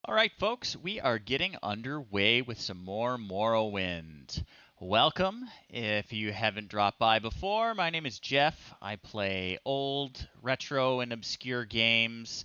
All right, folks, we are getting underway with some more Morrowind. Welcome. If you haven't dropped by before, my name is Jeff. I play old, retro, and obscure games,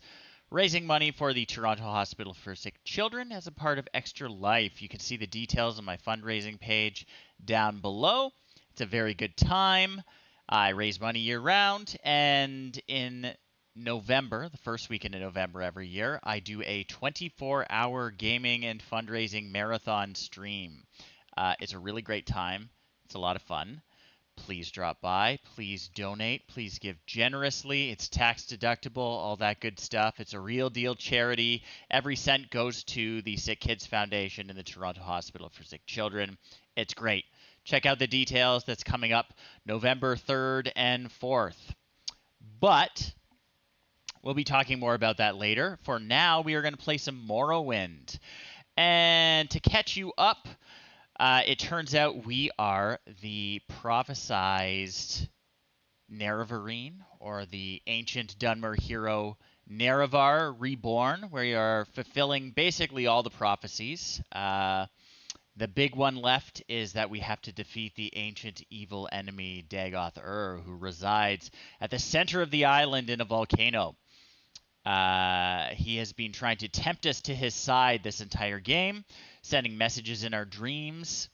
raising money for the Toronto Hospital for Sick Children as a part of Extra Life. You can see the details on my fundraising page down below. It's a very good time. I raise money year round, and in November, the first weekend in November every year, I do a 24-hour gaming and fundraising marathon stream. It's a really great time. It's a lot of fun. Please drop by. Please donate. Please give generously. It's tax deductible, all that good stuff. It's a real deal charity. Every cent goes to the Sick Kids Foundation and the Toronto Hospital for Sick Children. It's great. Check out the details. That's coming up November 3rd and 4th. But we'll be talking more about that later. For now, we are going to play some Morrowind. And to catch you up, it turns out we are the prophesized Nerevarine, or the ancient Dunmer hero Nerevar reborn. We are fulfilling basically all the prophecies. The big one left is that we have to defeat the ancient evil enemy Dagoth Ur, who resides at the center of the island in a volcano. He has been trying to tempt us to his side this entire game, sending messages in our dreams,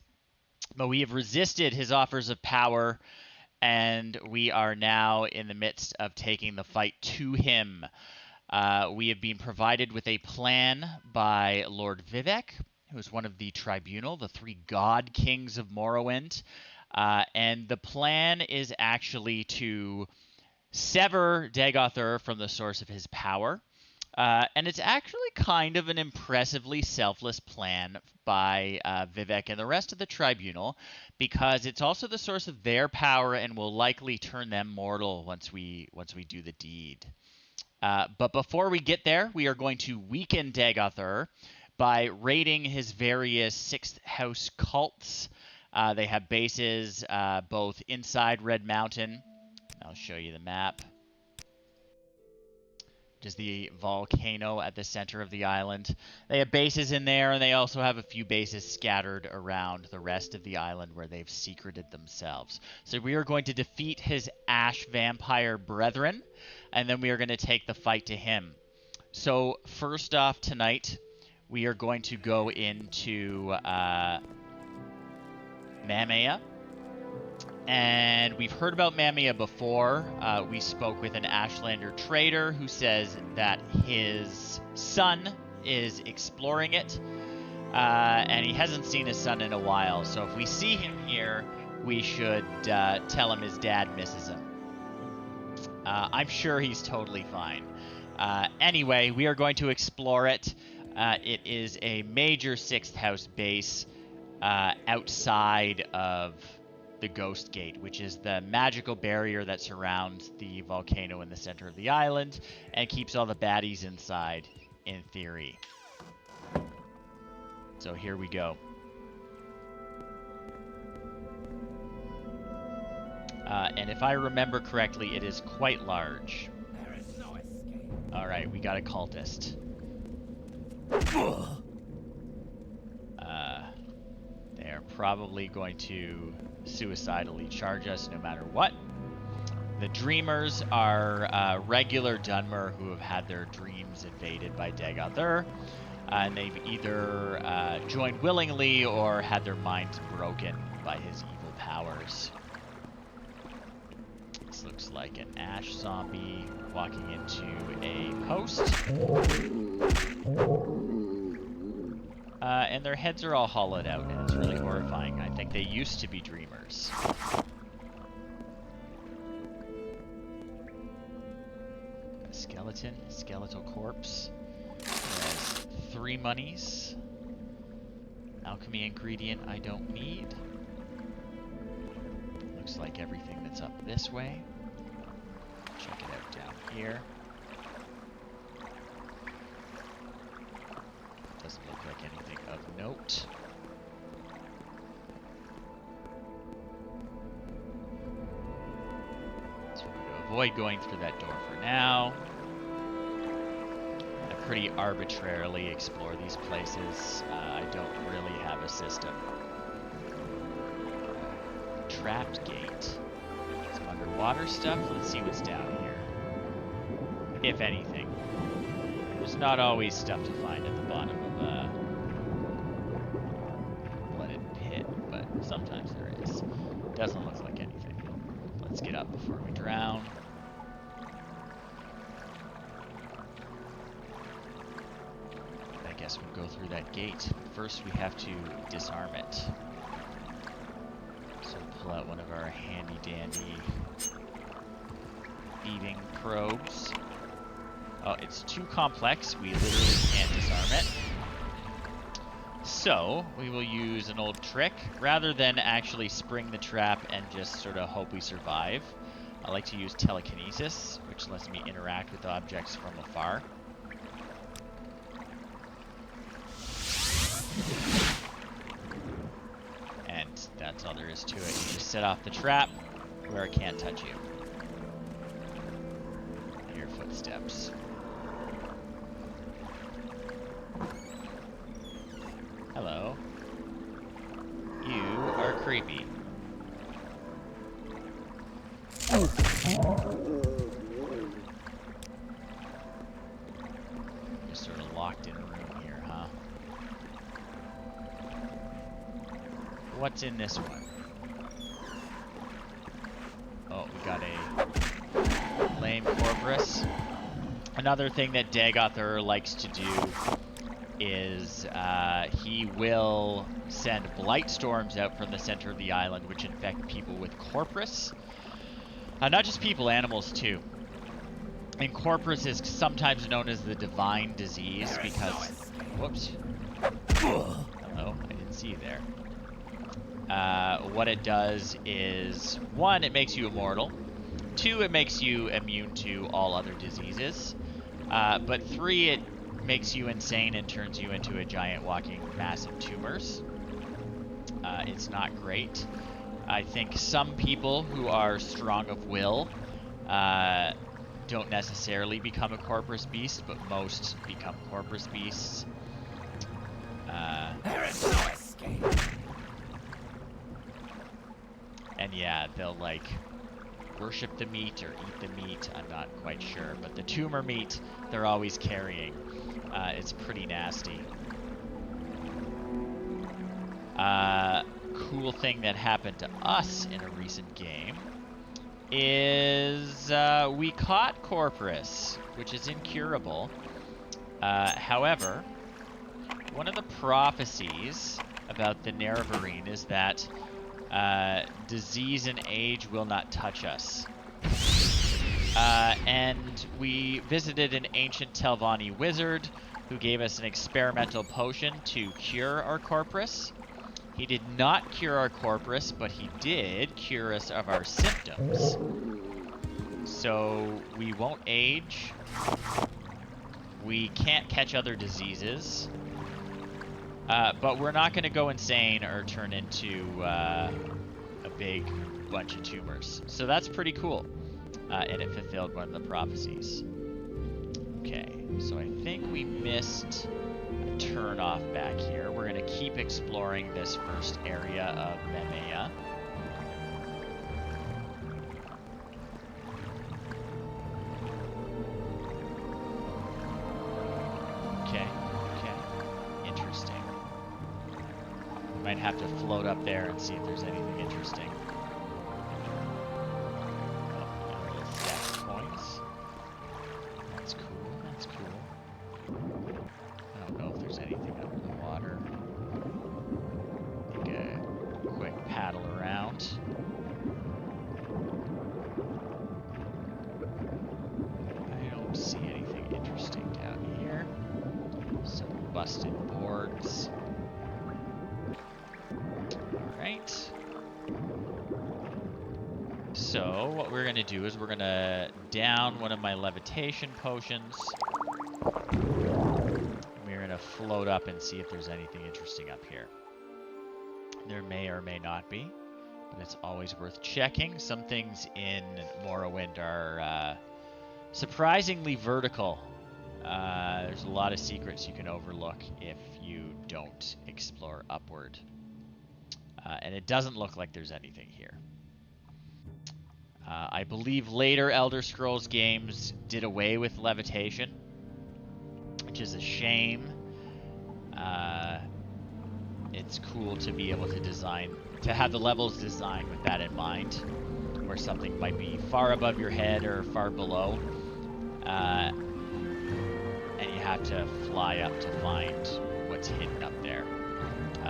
but we have resisted his offers of power, and we are now in the midst of taking the fight to him. We have been provided with a plan by Lord Vivek, who is one of the tribunal, the three god kings of Morrowind, and the plan is actually to sever Dagoth Ur from the source of his power. And it's actually kind of an impressively selfless plan by Vivek and the rest of the tribunal, because it's also the source of their power and will likely turn them mortal once we do the deed. But before we get there, we are going to weaken Dagoth Ur by raiding his various Sixth House cults. They have bases both inside Red Mountain. I'll show you the map. Which is the volcano at the center of the island. They have bases in there, and they also have a few bases scattered around the rest of the island where they've secreted themselves. So we are going to defeat his ash vampire brethren, and then we are going to take the fight to him. So first off tonight, we are going to go into Mamea. And we've heard about Mamea before. We spoke with an Ashlander trader who says that his son is exploring it, and he hasn't seen his son in a while. So if we see him here, we should tell him his dad misses him. I'm sure he's totally fine. Anyway, we are going to explore it. It is a major Sixth House base outside of the Ghost Gate, which is the magical barrier that surrounds the volcano in the center of the island and keeps all the baddies inside, in theory. So here we go. And if I remember correctly, it is quite large. There is no escape. Alright, we got a cultist. They're probably going to suicidally charge us no matter what. The Dreamers are regular Dunmer who have had their dreams invaded by Dagoth Ur, and they've either joined willingly or had their minds broken by his evil powers. This looks like an ash zombie walking into a post. And their heads are all hollowed out, and it's really horrifying. I think they used to be Dreamers. A skeleton, a skeletal corpse. There's 3 monies. Alchemy ingredient I don't need. Looks like everything that's up this way. Check it out down here. Doesn't look like anything of note. So we're going to avoid going through that door for now. pretty arbitrarily explore these places. I don't really have a system. Trapped gate. Some underwater stuff. Let's see what's down here. If anything. There's not always stuff to find at the bottom of a blooded pit, but sometimes there is. Doesn't look like anything. Let's get up before we drown. I guess we'll go through that gate. First we have to disarm it. So pull out one of our handy dandy thieving probes. Oh, it's too complex. We literally can't disarm it. So we will use an old trick. Rather than actually spring the trap and just sort of hope we survive, I like to use telekinesis, which lets me interact with objects from afar. And that's all there is to it. You just set off the trap where it can't touch you. And your footsteps. Hello. You are creepy. Just sort of locked in a room here, huh? What's in this one? Oh, we got a lame Corporus. Another thing that Dagoth Ur likes to do is he will send blight storms out from the center of the island, which infect people with Corporus. Not just people, animals too. And Corporus is sometimes known as the divine disease because... Whoops. Hello, I didn't see you there. What it does is, 1, it makes you immortal. 2, it makes you immune to all other diseases. But 3, it makes you insane and turns you into a giant walking mass of tumors. It's not great. I think some people who are strong of will don't necessarily become a Corporus beast, but most become Corporus beasts. There is no escape. And yeah, they'll like worship the meat or eat the meat. I'm not quite sure, but the tumor meat they're always carrying. It's pretty nasty. Cool thing that happened to us in a recent game is we caught Corporus, which is incurable. However, one of the prophecies about the Nerevarine is that disease and age will not touch us. And we visited an ancient Telvanni wizard who gave us an experimental potion to cure our Corporus. He did not cure our Corporus, but he did cure us of our symptoms. So we won't age. We can't catch other diseases. But we're not going to go insane or turn into a big bunch of tumors. So that's pretty cool. And it fulfilled one of the prophecies. Okay, so I think we missed a turn off back here. We're going to keep exploring this first area of Memea. Okay, interesting. Might have to float up there and see if there's anything interesting. I don't know if there's anything under the water. Take a quick paddle around. I don't see anything interesting down here. Some busted boards. Alright. So, what we're going to do is we're going to down one of my levitation potions. We're going to float up and see if there's anything interesting up here. There may or may not be, but it's always worth checking. Some things in Morrowind are surprisingly vertical. There's a lot of secrets you can overlook if you don't explore upward. And it doesn't look like there's anything here. I believe later Elder Scrolls games did away with levitation, which is a shame. It's cool to be able to have the levels designed with that in mind, where something might be far above your head or far below, and you have to fly up to find what's hidden up there.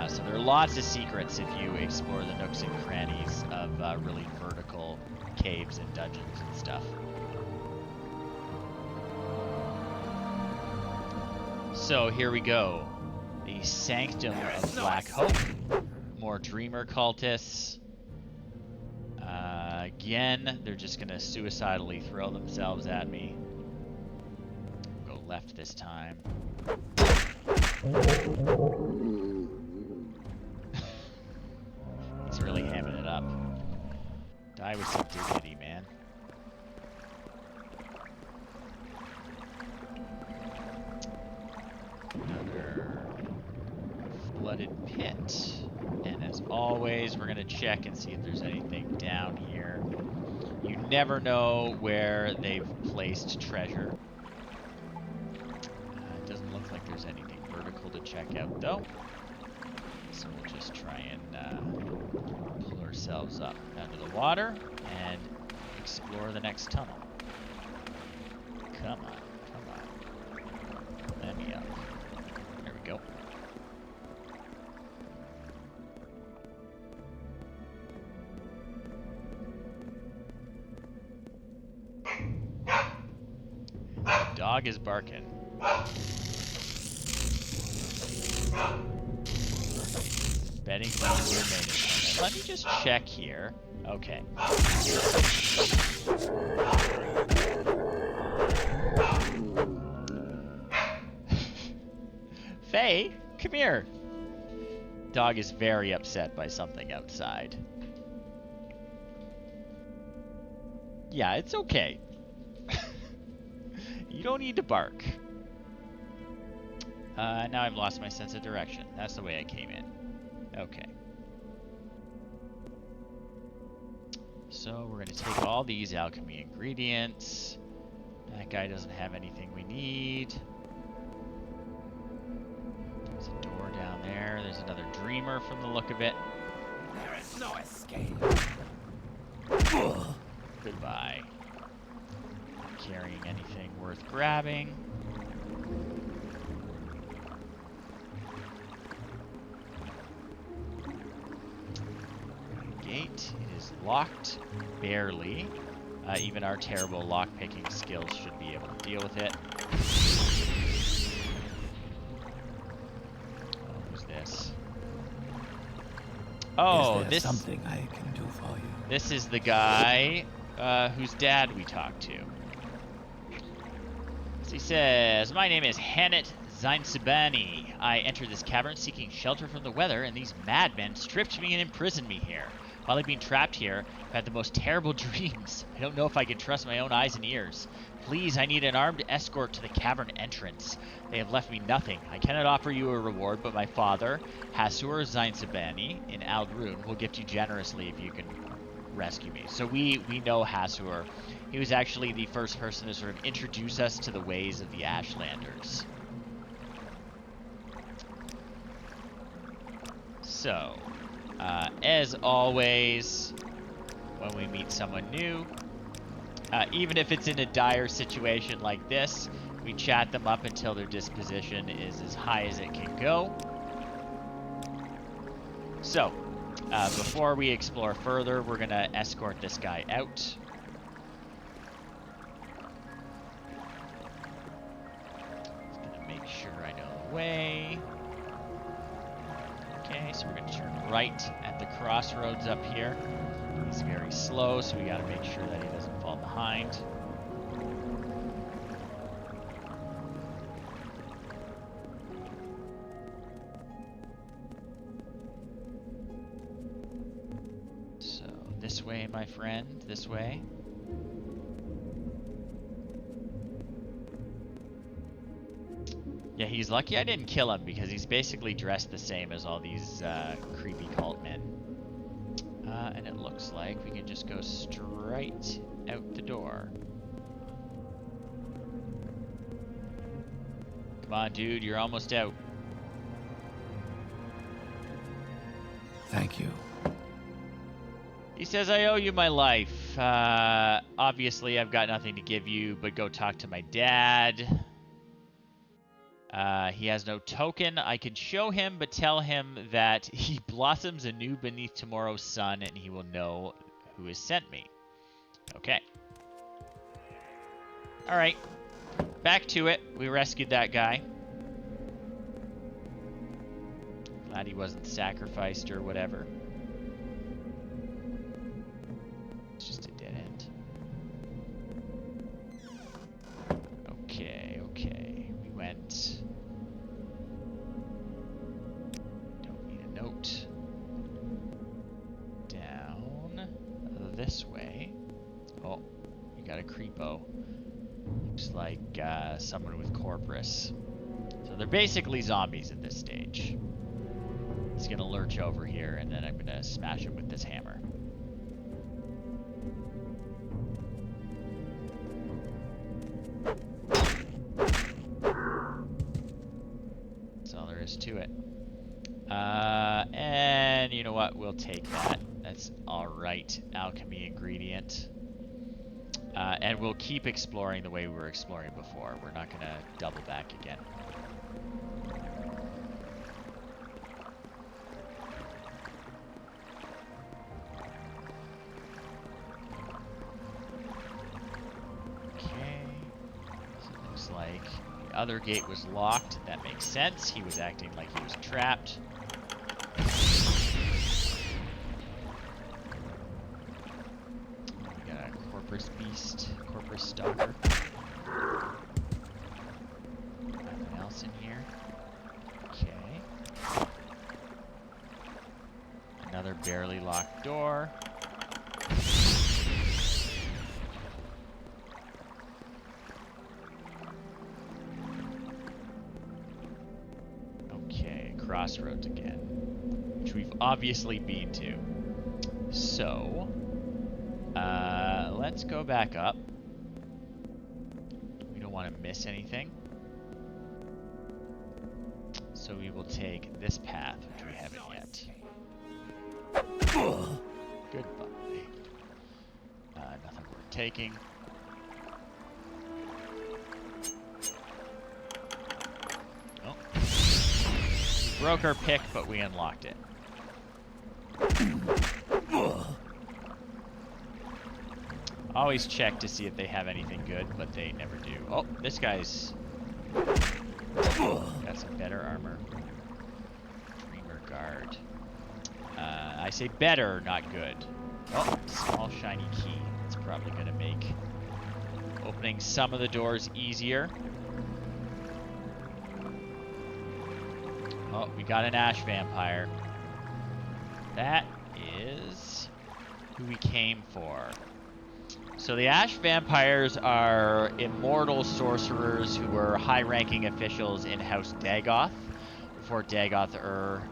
So there are lots of secrets if you explore the nooks and crannies of really vertical caves and dungeons and stuff. So here we go. The Sanctum of Black Hope. More Dreamer cultists. Again, they're just going to suicidally throw themselves at me. Go left this time. He's really hamming it up. Die with some dignity, man. Another flooded pit. And as always, we're going to check and see if there's anything down here. You never know where they've placed treasure. It doesn't look like there's anything vertical to check out, though. So we'll just try and pull ourselves up out of the water and explore the next tunnel. Come on, come on. Let me up. There we go. The dog is barking. Betting we're made it. Let me just check here. Okay. Faye, come here. Dog is very upset by something outside. Yeah, it's okay. You don't need to bark. Now I've lost my sense of direction. That's the way I came in. Okay. So we're going to take all these alchemy ingredients. That guy doesn't have anything we need. There's a door down there. There's another dreamer from the look of it. There is no escape. Goodbye. Not carrying anything worth grabbing. Gate. It is locked. Barely. Even our terrible lock-picking skills should be able to deal with it. What was this? Oh, is there something I can do for you? This is the guy whose dad we talked to. So he says, "My name is Hannet Zainsibani. I entered this cavern seeking shelter from the weather, and these madmen stripped me and imprisoned me here. While I've been trapped here, I've had the most terrible dreams. I don't know if I can trust my own eyes and ears. Please, I need an armed escort to the cavern entrance. They have left me nothing. I cannot offer you a reward, but my father, Hasur Zainsibani, in Aldrun, will gift you generously if you can rescue me." So we know Hasur. He was actually the first person to sort of introduce us to the ways of the Ashlanders. So, as always, when we meet someone new, even if it's in a dire situation like this, we chat them up until their disposition is as high as it can go. So, before we explore further, we're going to escort this guy out. Just going to make sure I know the way. Okay, so we're going to turn right at the crossroads up here. He's very slow, so we got to make sure that he doesn't fall behind. So, this way, my friend, this way. Yeah, he's lucky I didn't kill him because he's basically dressed the same as all these creepy cult men. And it looks like we can just go straight out the door. Come on, dude, you're almost out. Thank you. He says, I owe you my life. Obviously, I've got nothing to give you, but go talk to my dad. He has no token I can show him, but tell him that he blossoms anew beneath tomorrow's sun, and he will know who has sent me. Okay. Alright. Back to it. We rescued that guy. Glad he wasn't sacrificed or whatever. It's just a dead end. Okay, okay. We went... Don't need a note. Down this way. Oh, we got a creepo. Looks like someone with Corpus. So they're basically zombies at this stage. He's gonna lurch over here, and then I'm gonna smash him with this hammer. That's all there is to it. And you know what? We'll take that. That's alright. Alchemy ingredient. And we'll keep exploring the way we were exploring before. We're not gonna double back again. Like the other gate was locked. That makes sense. He was acting like he was trapped. We got a Corpus beast, Corpus stalker. Nothing else in here. Okay. Another barely locked door. Crossroads again, which we've obviously been to. So, let's go back up. We don't want to miss anything. So we will take this path, which we haven't yet. Goodbye. Nothing worth taking. Broke our pick, but we unlocked it. Always check to see if they have anything good, but they never do. Oh, this guy's got some better armor. Dreamer guard. I say better, not good. Oh, small shiny key. It's probably going to make opening some of the doors easier. Oh, we got an ash vampire. That is who we came for. So the ash vampires are immortal sorcerers who were high-ranking officials in House Dagoth before Dagoth Ur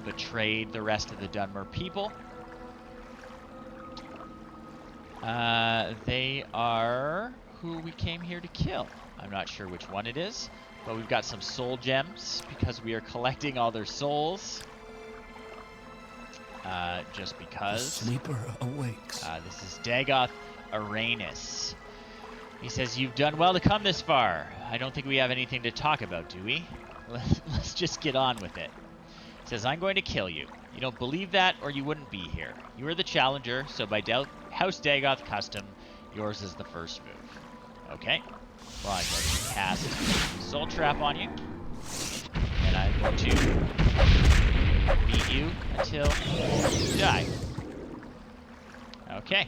betrayed the rest of the Dunmer people. They are who we came here to kill. I'm not sure which one it is. But we've got some soul gems because we are collecting all their souls. Just because. The sleeper awakes. This is Dagoth Uranus. He says, you've done well to come this far. I don't think we have anything to talk about, do we? Let's just get on with it. He says, I'm going to kill you. You don't believe that, or you wouldn't be here. You are the challenger, so by House Dagoth custom, yours is the first move. Okay. Well, I'm going to cast Soul Trap on you. And I'm going to beat you until you die. Okay.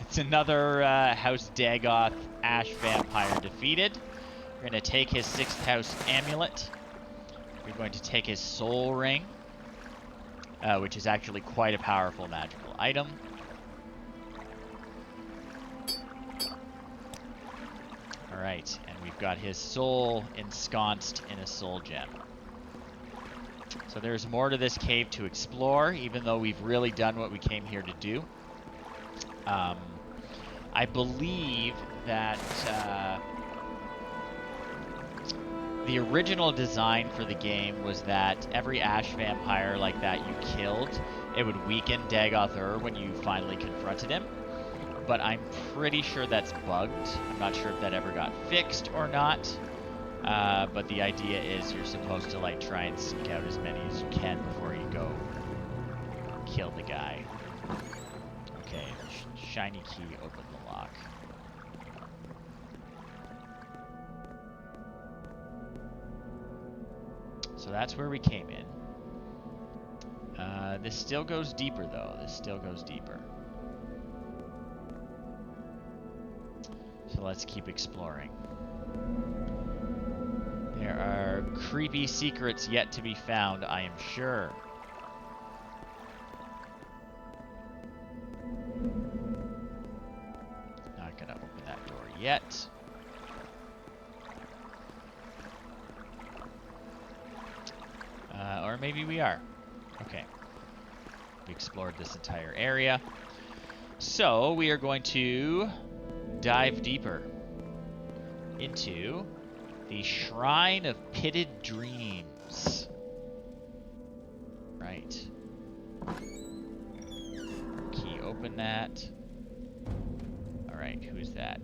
It's another House Dagoth Ash Vampire defeated. We're going to take his 6th house amulet. We're going to take his soul ring, which is actually quite a powerful magical item. Alright, and we've got his soul ensconced in a soul gem. So there's more to this cave to explore, even though we've really done what we came here to do. I believe that the original design for the game was that every ash vampire like that you killed, it would weaken Dagoth Ur when you finally confronted him. But I'm pretty sure that's bugged. I'm not sure if that ever got fixed or not. But the idea is you're supposed to like try and seek out as many as you can before you go kill the guy. Okay, shiny key opened the lock. So that's where we came in. This still goes deeper though. This still goes deeper. So let's keep exploring. There are creepy secrets yet to be found, I am sure. Not gonna open that door yet. Or maybe we are. Okay. We explored this entire area. So we are going to dive deeper into the Shrine of Pitted Dreams. Right. Key, open that. Alright, who is that?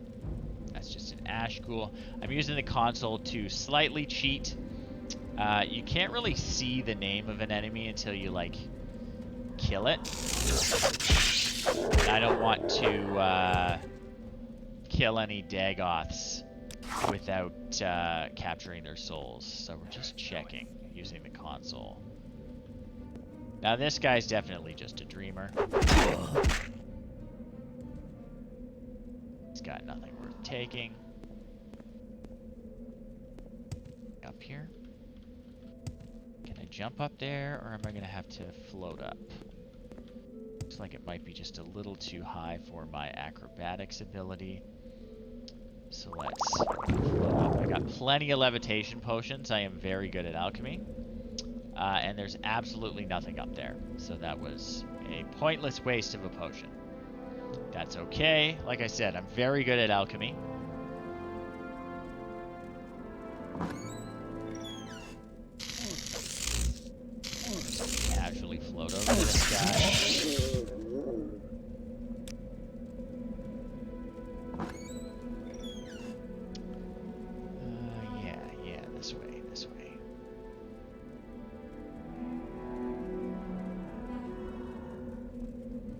That's just an ash ghoul. I'm using the console to slightly cheat. You can't really see the name of an enemy until you, like, kill it. I don't want to kill any Dagoths without capturing their souls, so we're just checking using the console. Now this guy's definitely just a dreamer. He's got nothing worth taking. Up here. Can I jump up there, or am I gonna have to float up? Looks like it might be just a little too high for my acrobatics ability. So let's float up. I got plenty of levitation potions. I am very good at alchemy. And there's absolutely nothing up there. So that was a pointless waste of a potion. That's okay. Like I said, I'm very good at alchemy. Casually float over this guy. Yeah, this way.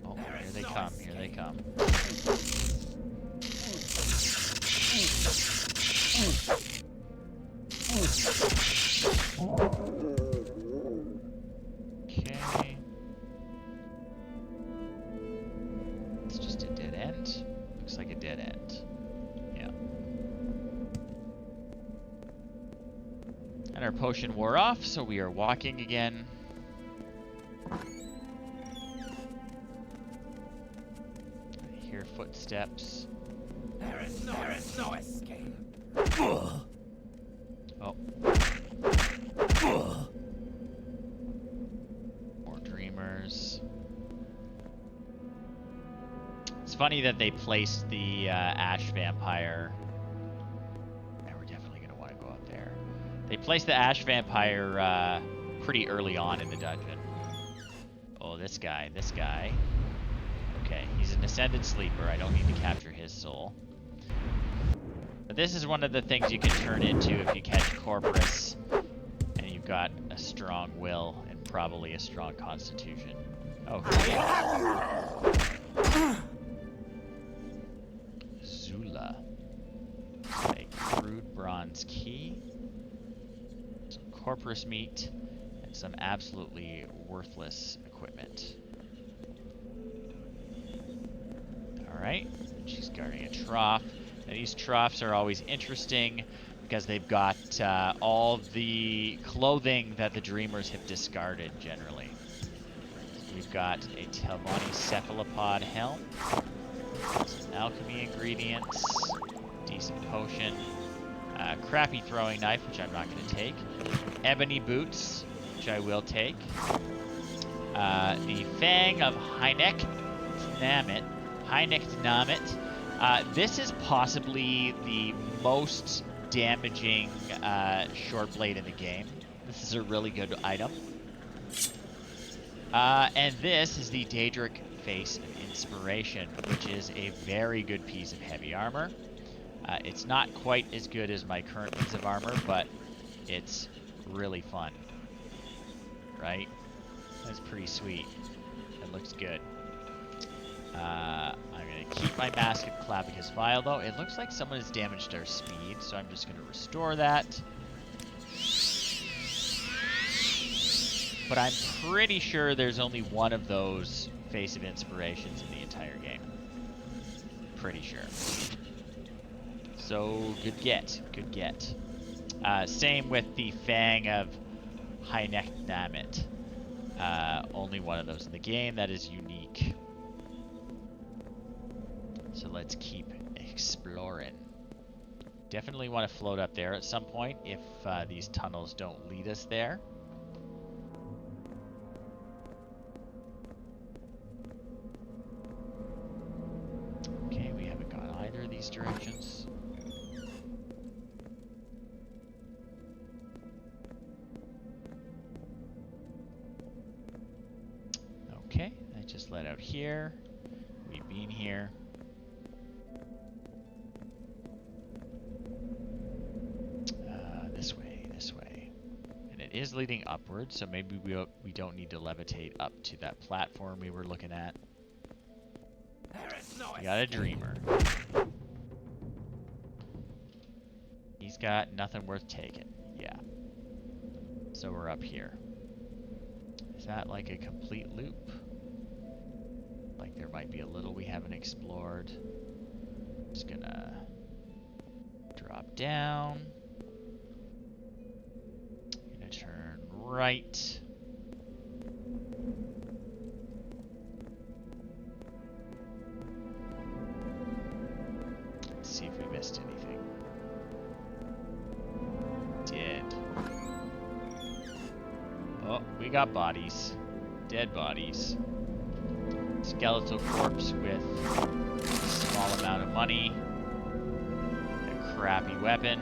Oh, here they come. Okay. It's just a dead end. Looks like a dead end. Yeah. And our potion wore off, so we are walking again. I hear footsteps. There is no escape. Oh. More dreamers. It's funny that they placed the ash vampire. And we're definitely going to want to go up there. They placed the ash vampire pretty early on in the dungeon. Oh, this guy. Okay, he's an ascended sleeper. I don't need to capture his soul. But this is one of the things you can turn into if you catch Corporus and you've got a strong will and probably a strong constitution. Oh, Zula. A crude bronze key, some Corporus meat, and some absolutely worthless equipment. Alright, she's guarding a trough. Now, these troughs are always interesting because they've got all the clothing that the dreamers have discarded generally. So we've got a Telvani cephalopod helm, some alchemy ingredients, decent potion, Crappy throwing knife, which I'm not going to take. Ebony boots, which I will take. The Fang of Hynek Namit. This is possibly the most damaging short blade in the game. This is a really good item. And this is the Daedric Face of Inspiration, which is a very good piece of heavy armor. It's not quite as good as my current piece of armor, but it's really fun. Right? That's pretty sweet. It looks good. I'm going to keep my Mask of Clavicus Vial, though. It looks like someone has damaged our speed, so I'm just going to restore that. But I'm pretty sure there's only one of those Face of Inspirations in the entire game. Pretty sure. So, good get. Good get. Same with the Fang of Hynechnamit. Only one of those in the game. That is unique. So let's keep exploring. Definitely want to float up there at some point if these tunnels don't lead us there. Okay, we haven't gone either of these directions. Okay, I just let out here. We've been here. This way. And it is leading upward, so maybe we don't need to levitate up to that platform we were looking at. We got a dreamer. He's got nothing worth taking. Yeah. So we're up here. Is that like a complete loop? Like there might be a little we haven't explored. Just gonna drop down. Gonna turn right. Let's see if we missed anything. Did. Oh, we got bodies. Dead bodies. Skeletal corpse with a small amount of money. A crappy weapon.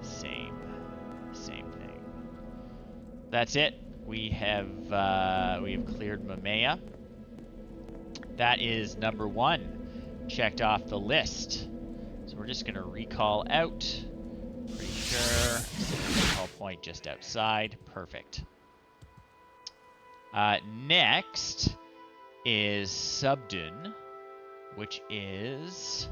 Same thing. That's it. We have cleared Mamea. That is number 1. Checked off the list. So we're just gonna recall out. Pretty sure. Recall point just outside. Perfect. Next is Subdun, which is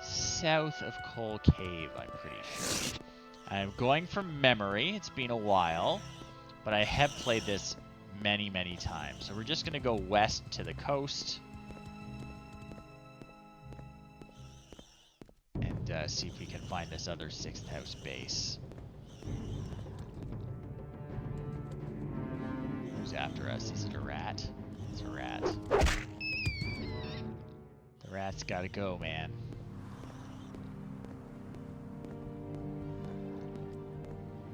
south of Coal Cave, I'm pretty sure. I'm going from memory. It's been a while, but I have played this many, many times. So we're just going to go west to the coast and see if we can find this other 6th house base. Who's after us? Is it a rat? It's a rat. The rat's gotta go, man.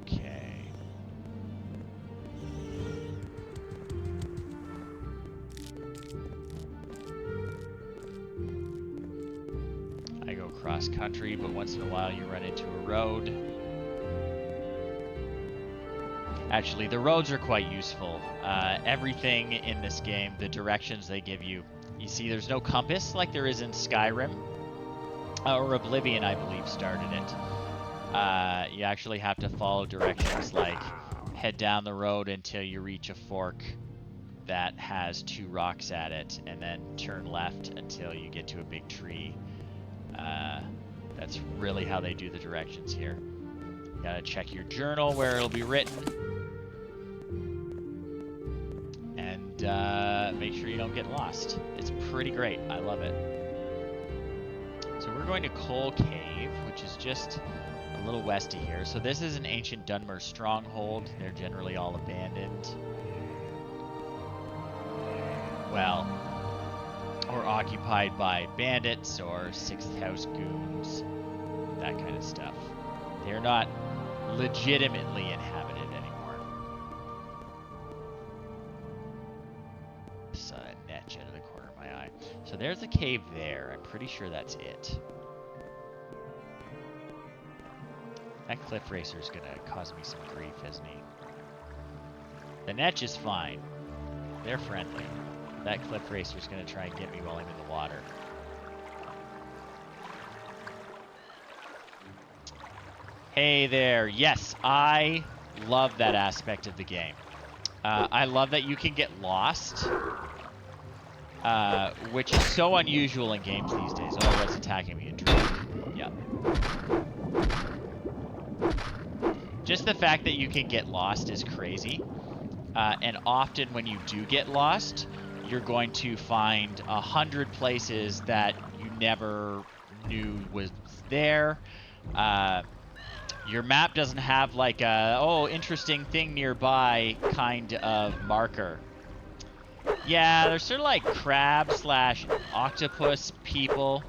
Okay. I go cross country, but once in a while you run into a road. Actually, the roads are quite useful. Everything in this game, the directions they give you. You see, there's no compass like there is in Skyrim. Or Oblivion, I believe, started it. You actually have to follow directions like head down the road until you reach a fork that has 2 rocks at it, and then turn left until you get to a big tree. That's really how they do the directions here. You gotta check your journal where it'll be written. Make sure you don't get lost. It's pretty great. I love it. So we're going to Coal Cave, which is just a little west of here. So this is an ancient Dunmer stronghold. They're generally all abandoned. Well, or occupied by bandits or 6th house goons. that kind of stuff. They're not legitimately inhabited anymore. Saw that netch out of the corner of my eye. So there's a cave there. I'm pretty sure that's it. That cliff racer is gonna cause me some grief, isn't he? The netch is fine. They're friendly. That cliff racer is gonna try and get me while I'm in the water. Hey there. Yes, I love that aspect of the game. I love that you can get lost, which is so unusual in games these days. Oh, what's attacking me? A drone. Yep. Just the fact that you can get lost is crazy. And often when you do get lost, you're going to find 100 places that you never knew was there. Your map doesn't have like a, oh, interesting thing nearby kind of marker. Yeah, they're sort of like crab slash octopus people.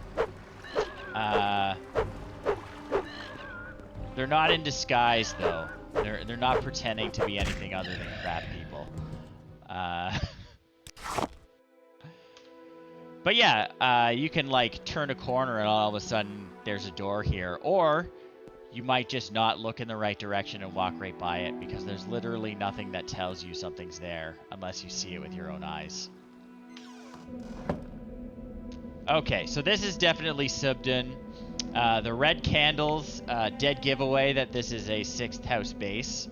They're not in disguise though. They're not pretending to be anything other than crab people. But yeah, you can like turn a corner and all of a sudden there's a door here, or you might just not look in the right direction and walk right by it because there's literally nothing that tells you something's there unless you see it with your own eyes. Okay, so this is definitely Subdun. The red candles, dead giveaway that this is a 6th house base.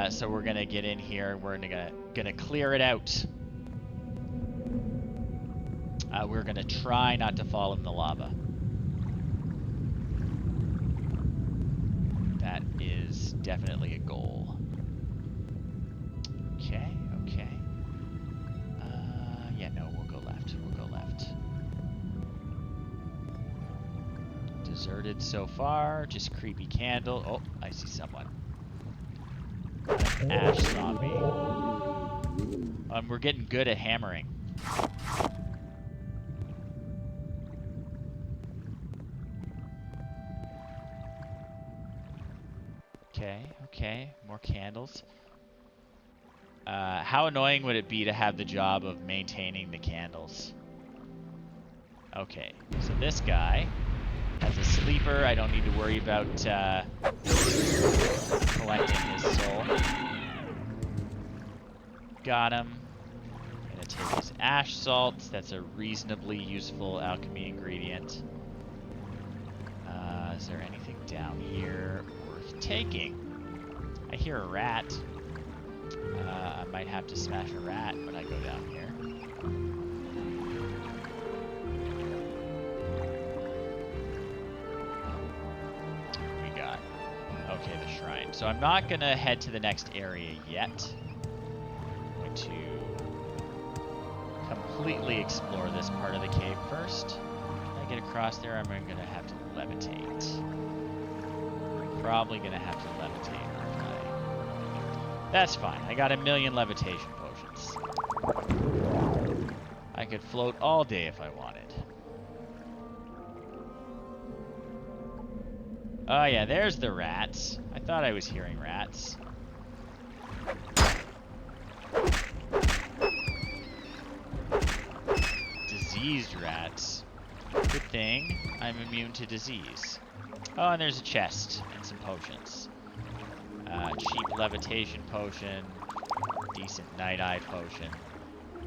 So we're gonna get in here and we're gonna clear it out. We're gonna try not to fall in the lava. That is definitely a goal. Okay, okay. Yeah, no, we'll go left. We'll go left. Deserted so far. Just creepy candle. Oh, I see someone. Ash zombie. We're getting good at hammering. Okay, okay. More candles. How annoying would it be to have the job of maintaining the candles? Okay, so this guy has a sleeper. I don't need to worry about collecting his soul. Got him. Gonna take his ash salts. That's a reasonably useful alchemy ingredient. Is there anything down here worth taking? I hear a rat. I might have to smash a rat when I go down here. We got, okay, the shrine. So I'm not gonna head to the next area yet. I'm going to completely explore this part of the cave first. When I get across there, I'm gonna have to levitate. Probably gonna have to levitate. That's fine. I got 1,000,000 levitation potions. I could float all day if I wanted. Oh yeah, there's the rats. I thought I was hearing rats. Diseased rats. Good thing I'm immune to disease. Oh, and there's a chest and some potions. Cheap levitation potion, decent night-eye potion,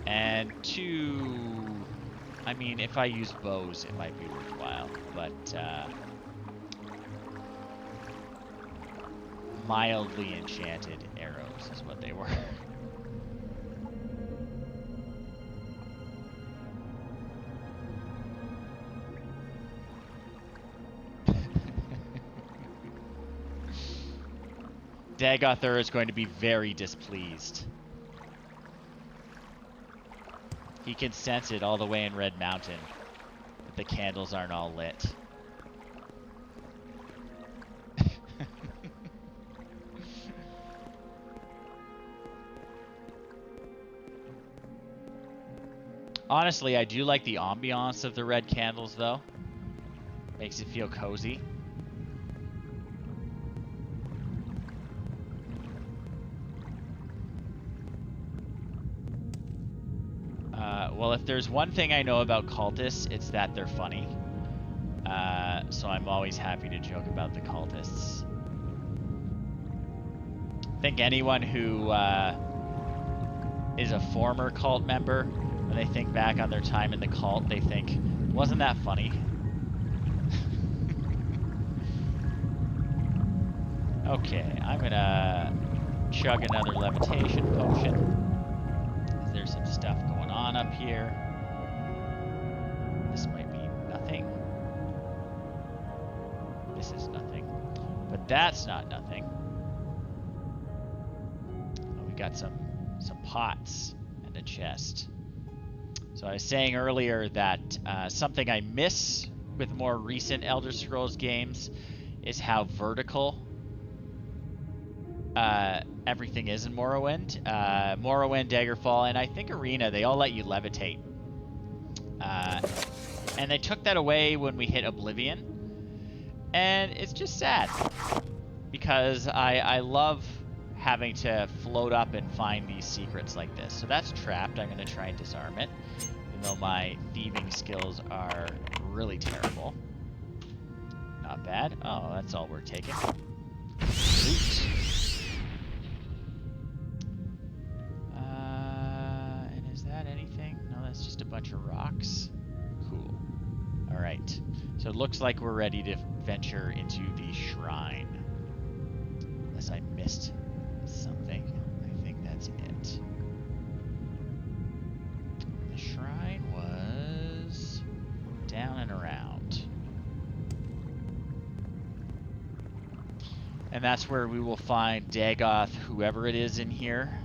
and 2... I mean, if I use bows, it might be worthwhile, but mildly enchanted arrows is what they were. Dagoth Ur is going to be very displeased. He can sense it all the way in Red Mountain that the candles aren't all lit. Honestly, I do like the ambiance of the red candles, though. Makes it feel cozy. Well, if there's one thing I know about cultists, it's that they're funny. So I'm always happy to joke about the cultists. I think anyone who is a former cult member, when they think back on their time in the cult, they think, wasn't that funny? Okay, I'm gonna chug another levitation potion. There's some stuff going on up here. This might be nothing. This is nothing. But that's not nothing. Oh, we got some pots and a chest. So I was saying earlier that something I miss with more recent Elder Scrolls games is how vertical everything is in Morrowind. Morrowind, Daggerfall, and I think Arena, they all let you levitate. And they took that away when we hit Oblivion. And it's just sad. Because I love having to float up and find these secrets like this. So that's trapped. I'm going to try and disarm it. Even though my thieving skills are really terrible. Not bad. Oh, that's all we're taking. Loot. And is that anything? No, that's just a bunch of rocks. Cool. Alright. So it looks like we're ready to venture into the shrine. Unless I missed something. I think that's it. The shrine was down and around. And that's where we will find Dagoth, whoever it is in here,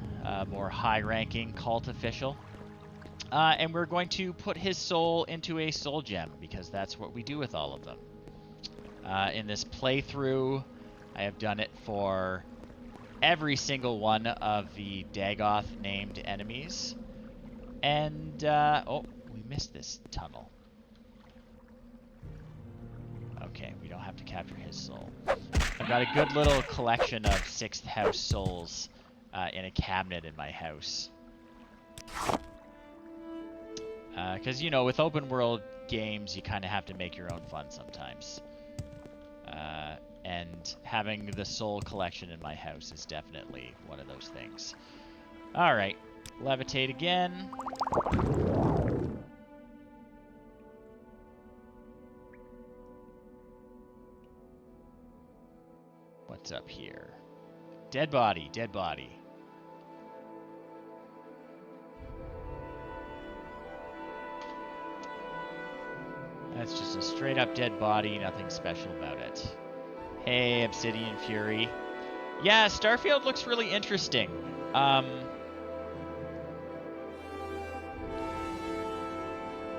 more high-ranking cult official. And we're going to put his soul into a soul gem, because that's what we do with all of them. In this playthrough, I have done it for every single one of the Dagoth-named enemies. And, oh, we missed this tunnel. Okay, we don't have to capture his soul. I've got a good little collection of 6th house souls in a cabinet in my house. Because, you know, with open world games, you kind of have to make your own fun sometimes. And having the soul collection in my house is definitely one of those things. Alright, levitate again. What's up here? Dead body, dead body. That's just a straight up dead body, nothing special about it. Hey, Obsidian Fury. Yeah, Starfield looks really interesting.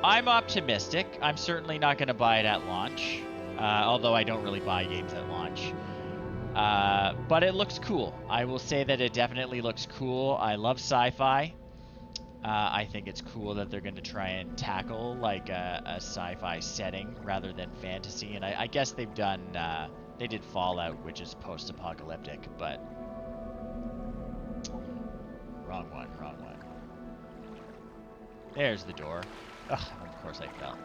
I'm optimistic. I'm certainly not going to buy it at launch, although I don't really buy games at launch. But it looks cool. I will say that it definitely looks cool. I love sci-fi. I think it's cool that they're going to try and tackle like a sci-fi setting rather than fantasy. And I guess they've done, they did Fallout, which is post-apocalyptic, but wrong one, wrong one. There's the door. Ugh, of course I fell.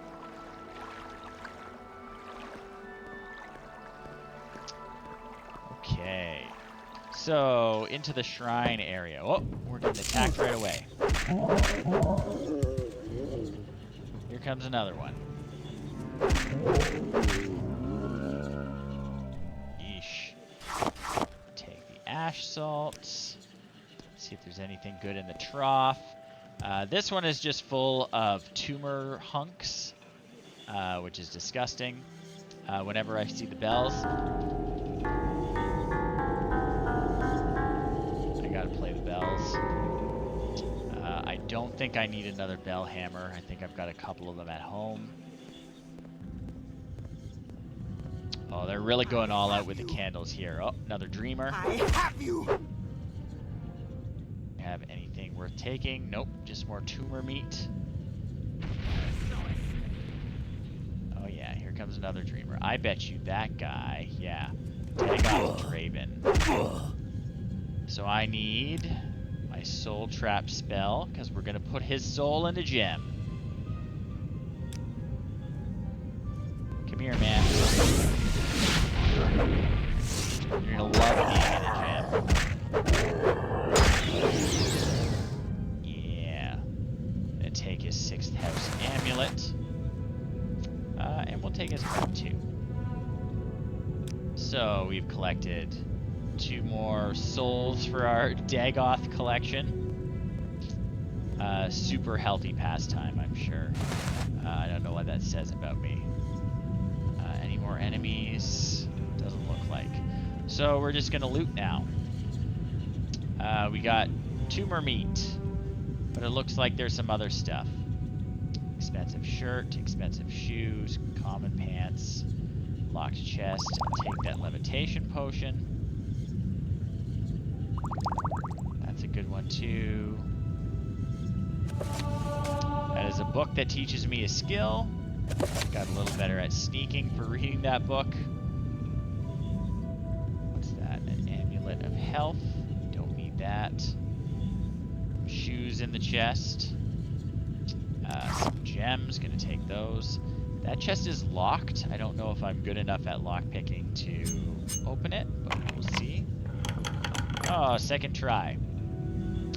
Okay. So, into the shrine area. Oh, we're getting attacked right away. Here comes another one. Yeesh. Take the ash salts. See if there's anything good in the trough. This one is just full of tumor hunks, which is disgusting. Whenever I see the bells, play the bells. I don't think I need another bell hammer. I think I've got a couple of them at home. Oh, they're really going all out with the candles here. Oh, another dreamer. I have you. Have anything worth taking? Nope, just more tumor meat. Oh yeah, here comes another dreamer. I bet you that guy, yeah. Dagoth Draven. So I need my my soul trap spell, because we're going to put his soul in a gem. Come here, man. You're going to love being in a gem. Yeah. Gonna take his 6th house amulet. And we'll take his heart too. So we've collected 2 more souls for our Dagoth collection. Super healthy pastime, I'm sure. I don't know what that says about me. Any more enemies? Doesn't look like. So we're just gonna loot now. We got 2 more meat, but it looks like there's some other stuff. Expensive shirt, expensive shoes, common pants, locked chest. I'll take that levitation potion. That's a good one too. That is a book that teaches me a skill. Got a little better at sneaking for reading that book. What's that? An amulet of health. Don't need that. Shoes in the chest. Some gems. Gonna take those. That chest is locked. I don't know if I'm good enough at lockpicking to open it, but we'll see. Oh, 2nd try.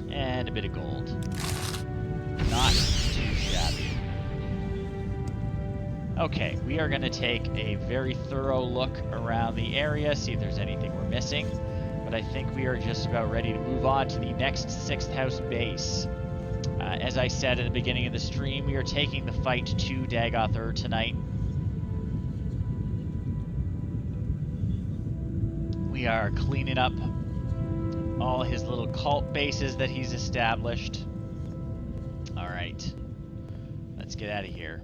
And a bit of gold. Not too shabby. Okay, we are going to take a very thorough look around the area, see if there's anything we're missing. But I think we are just about ready to move on to the next 6th house base. As I said at the beginning of the stream, we are taking the fight to Dagoth Ur tonight. We are cleaning up all his little cult bases that he's established. Alright. Let's get out of here.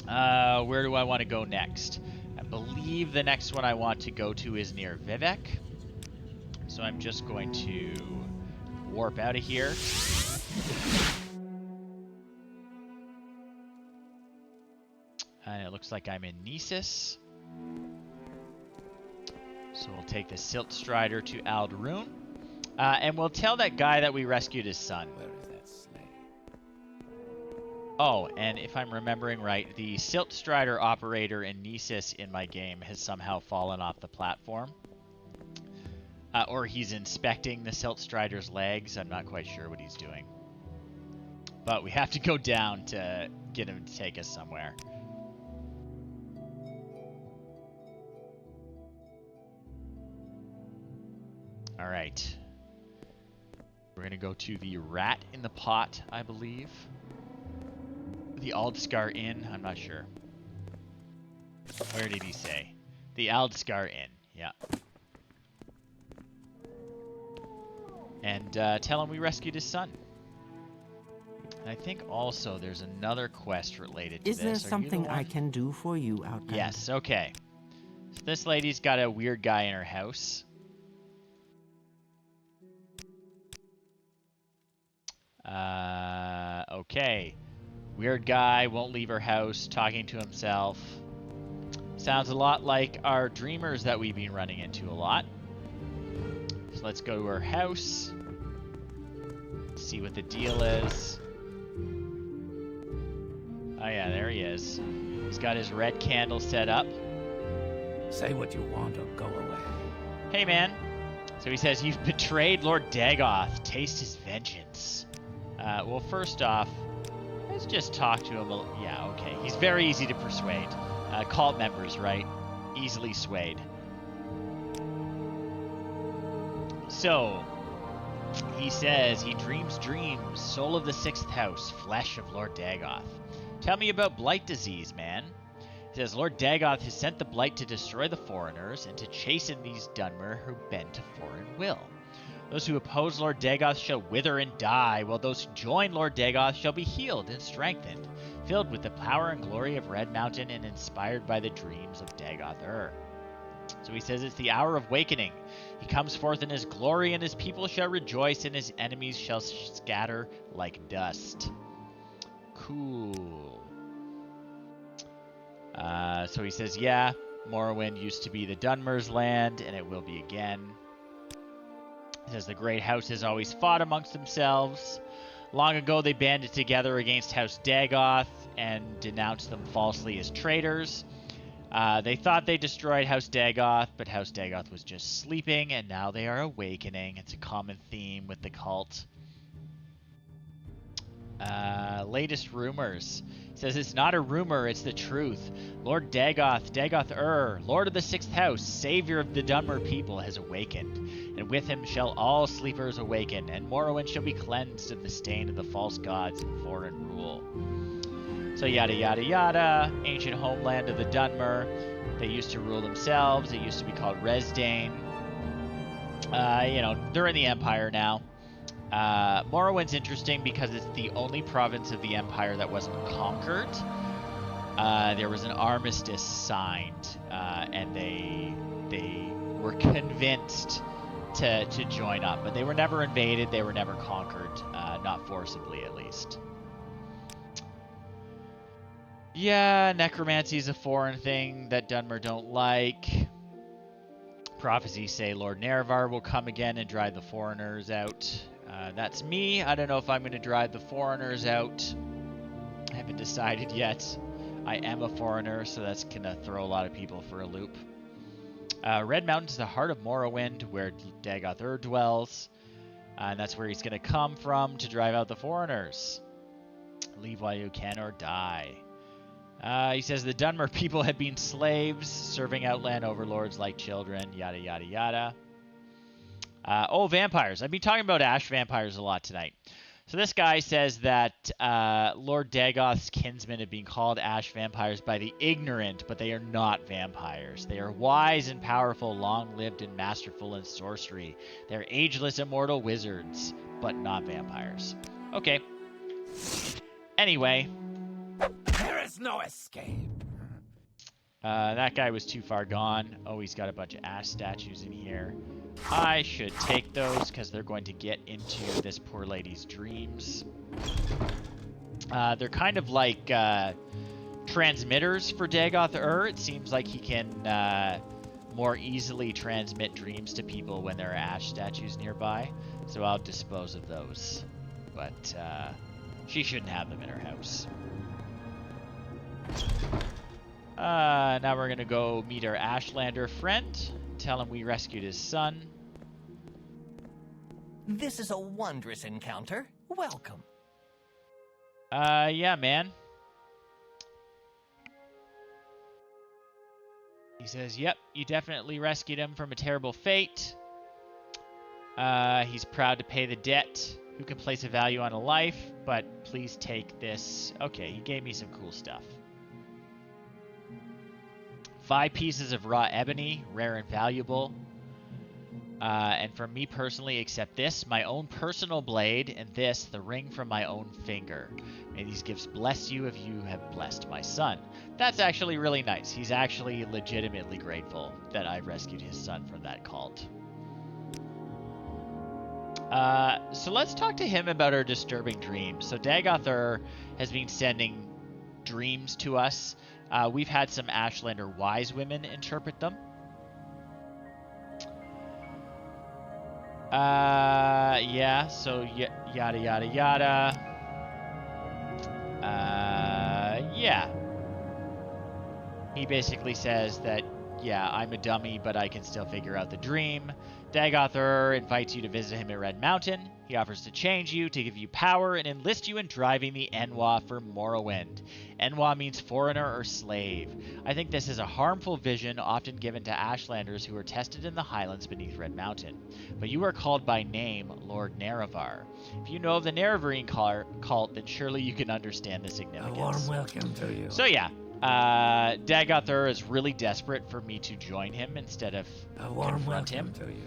Where do I want to go next? I believe the next one I want to go to is near Vivek. So I'm just going to warp out of here. And it looks like I'm in Nisus. So we'll take the Silt Strider to Aldarun. And we'll tell that guy that we rescued his son. Where is that slave? Oh, and if I'm remembering right, the Silt Strider operator in Nisus in my game has somehow fallen off the platform. Or he's inspecting the Silt Strider's legs. I'm not quite sure what he's doing. But we have to go down to get him to take us somewhere. Alright. We're going to go to the Rat in the Pot, I believe. The Aldskar Inn, I'm not sure. Where did he say? The Aldskar Inn, yeah. And tell him we rescued his son. And I think also there's another quest related to this. Is there something I can do for you, Outlander? Yes, okay. So this lady's got a weird guy in her house. Okay. Weird guy, won't leave her house, talking to himself. Sounds a lot like our dreamers that we've been running into a lot. So let's go to her house. See what the deal is. Oh yeah, there he is. He's got his red candle set up. Say what you want or go away. Hey man. So he says, you've betrayed Lord Dagoth. Taste his vengeance. Well, first off, let's just talk to him. Yeah, okay. He's very easy to persuade. Cult members, right? Easily swayed. So, he says he dreams dreams, soul of the 6th house, flesh of Lord Dagoth. Tell me about blight disease, man. He says Lord Dagoth has sent the blight to destroy the foreigners and to chasten these Dunmer who bend to foreign will. Those who oppose Lord Dagoth shall wither and die, while those who join Lord Dagoth shall be healed and strengthened, filled with the power and glory of Red Mountain and inspired by the dreams of Dagoth Ur. So he says it's the hour of awakening. He comes forth in his glory, and his people shall rejoice, and his enemies shall scatter like dust. Cool. So he says, yeah, Morrowind used to be the Dunmer's land, and it will be again. It says the great houses always fought amongst themselves. Long ago, they banded together against House Dagoth and denounced them falsely as traitors. They thought they destroyed House Dagoth, but House Dagoth was just sleeping, and now they are awakening. It's a common theme with the cult. Latest rumors. It says it's not a rumor, it's the truth. Lord Dagoth Ur, Lord of the Sixth House, Savior of the Dunmer people, has awakened. And with him shall all sleepers awaken, and Morrowind shall be cleansed of the stain of the false gods and foreign rule. So yada yada yada, ancient homeland of the Dunmer. They used to rule themselves. It used to be called Resdane. They're in the Empire now. Morrowind's interesting because it's the only province of the Empire that wasn't conquered. There was an armistice signed, and they were convinced to join up, but they were never invaded. They were never conquered, not forcibly at least. Yeah, necromancy is a foreign thing that Dunmer don't like. Prophecies say Lord Nerevar will come again and drive the foreigners out. That's me. I don't know if I'm going to drive the foreigners out. I haven't decided yet. I am a foreigner, so that's going to throw a lot of people for a loop. Red Mountain's the heart of Morrowind, where Dagoth Ur dwells. And that's where he's going to come from to drive out the foreigners. Leave while you can or die. He says the Dunmer people had been slaves, serving outland overlords like children, yada, yada, yada. Vampires. I've been talking about ash vampires a lot tonight. So this guy says that Lord Dagoth's kinsmen have been called ash vampires by the ignorant, but they are not vampires. They are wise and powerful, long-lived and masterful in sorcery. They're ageless, immortal wizards, but not vampires. Okay. Anyway. There is no escape. That guy was too far gone. Oh, he's got a bunch of ash statues in here. I should take those because they're going to get into this poor lady's dreams. They're kind of like transmitters for Dagoth Ur. It seems like he can more easily transmit dreams to people when there are ash statues nearby. So I'll dispose of those. But she shouldn't have them in her house. Now we're going to go meet our Ashlander friend. Tell him we rescued his son. This is a wondrous encounter. Welcome. Yeah, man. He says, yep, you definitely rescued him from a terrible fate. He's proud to pay the debt. Who can place a value on a life? But please take this. Okay, he gave me some cool stuff. 5 pieces of raw ebony, rare and valuable. And for me personally, except this, my own personal blade, and this, the ring from my own finger. May these gifts bless you if you have blessed my son. That's actually really nice. He's actually legitimately grateful that I rescued his son from that cult. So let's talk to him about our disturbing dreams. So Dagoth Ur has been sending dreams to us. We've had some Ashlander wise women interpret them. Yeah, so yada yada yada. Yeah. He basically says that, yeah, I'm a dummy, but I can still figure out the dream. Dagoth Ur invites you to visit him at Red Mountain. He offers to change you, to give you power, and enlist you in driving the Enwa for Morrowind. Enwa means foreigner or slave. I think this is a harmful vision often given to Ashlanders who are tested in the highlands beneath Red Mountain. But you are called by name Lord Nerevar. If you know of the Nerevarine cult, then surely you can understand the significance. A warm welcome to you. So yeah, Dagoth Ur is really desperate for me to join him instead of confront him. To you.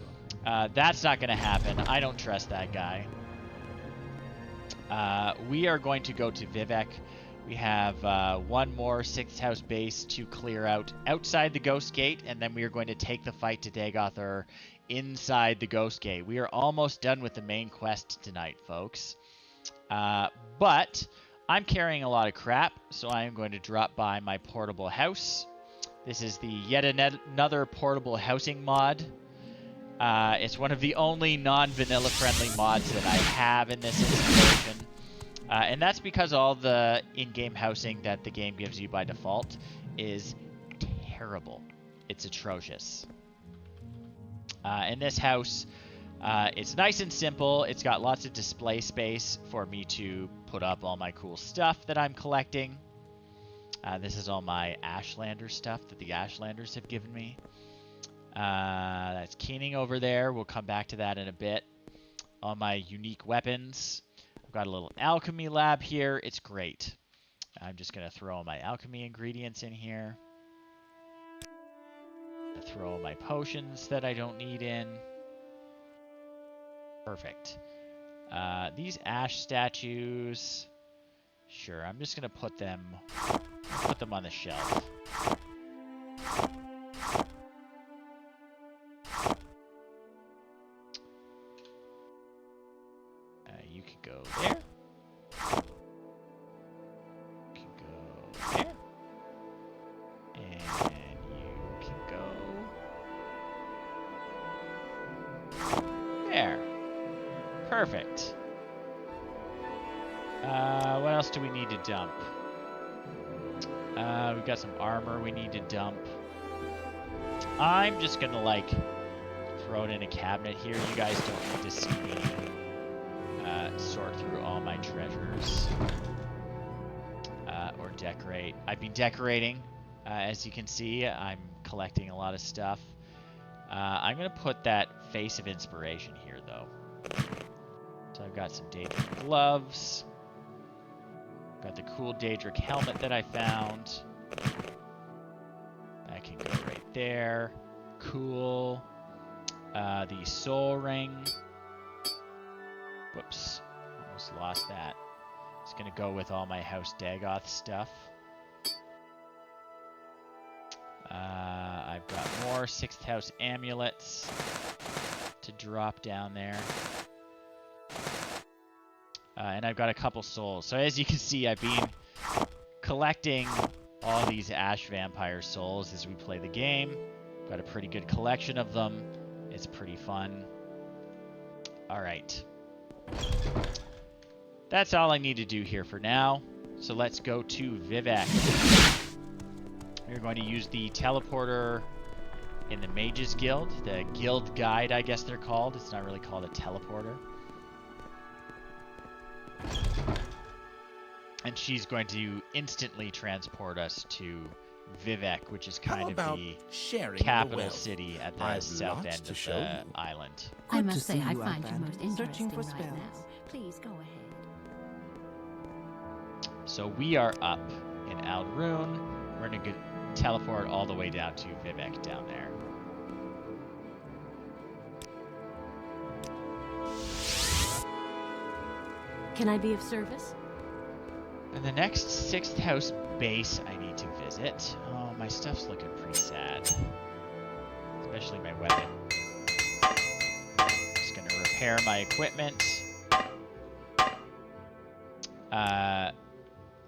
That's not going to happen. I don't trust that guy. We are going to go to Vivek. We have one more 6th house base to clear out outside the Ghost Gate, and then we are going to take the fight to Dagoth Ur inside the Ghost Gate. We are almost done with the main quest tonight, folks. But I'm carrying a lot of crap, so I am going to drop by my portable house. This is the yet another portable housing mod. It's one of the only non-vanilla friendly mods that I have in this installation. And that's because all the in-game housing that the game gives you by default is terrible. It's atrocious. In this house, it's nice and simple. It's got lots of display space for me to put up all my cool stuff that I'm collecting. This is all my Ashlander stuff that the Ashlanders have given me. That's Keening over there. We'll come back to that in a bit. All my unique weapons. I've got a little alchemy lab here. It's great. I'm just going to throw all my alchemy ingredients in here. Throw all my potions that I don't need in. Perfect. These ash statues. Sure, I'm just going to put them on the shelf. You can go there. You can go there. And you can go there. Perfect. What else do we need to dump? We've got some armor we need to dump. I'm just gonna, like, throw it in a cabinet here. You guys don't need to see me sort through all my treasures. Or decorate. I've been decorating. As you can see, I'm collecting a lot of stuff. I'm gonna put that face of inspiration here, though. So I've got some Daedric gloves. Got the cool Daedric helmet that I found. That can go right there. Cool. The soul ring. Whoops. Almost lost that. It's going to go with all my House Dagoth stuff. I've got more 6th House amulets to drop down there. And I've got a couple souls. So as you can see, I've been collecting all these Ash Vampire souls as we play the game. Got a pretty good collection of them. It's pretty fun. Alright. That's all I need to do here for now. So let's go to Vivec. We're going to use the teleporter in the Mages Guild. The Guild Guide, I guess they're called. It's not really called a teleporter. And she's going to instantly transport us to Vivec, which is kind of the capital city at the south end of the island. I must say, I find you most interesting right now. Please go ahead. So we are up in Aldrune. We're going to teleport all the way down to Vivec down there. Can I be of service? And the next 6th house base I need to visit. Oh, my stuff's looking pretty sad. Especially my weapon. Just gonna repair my equipment.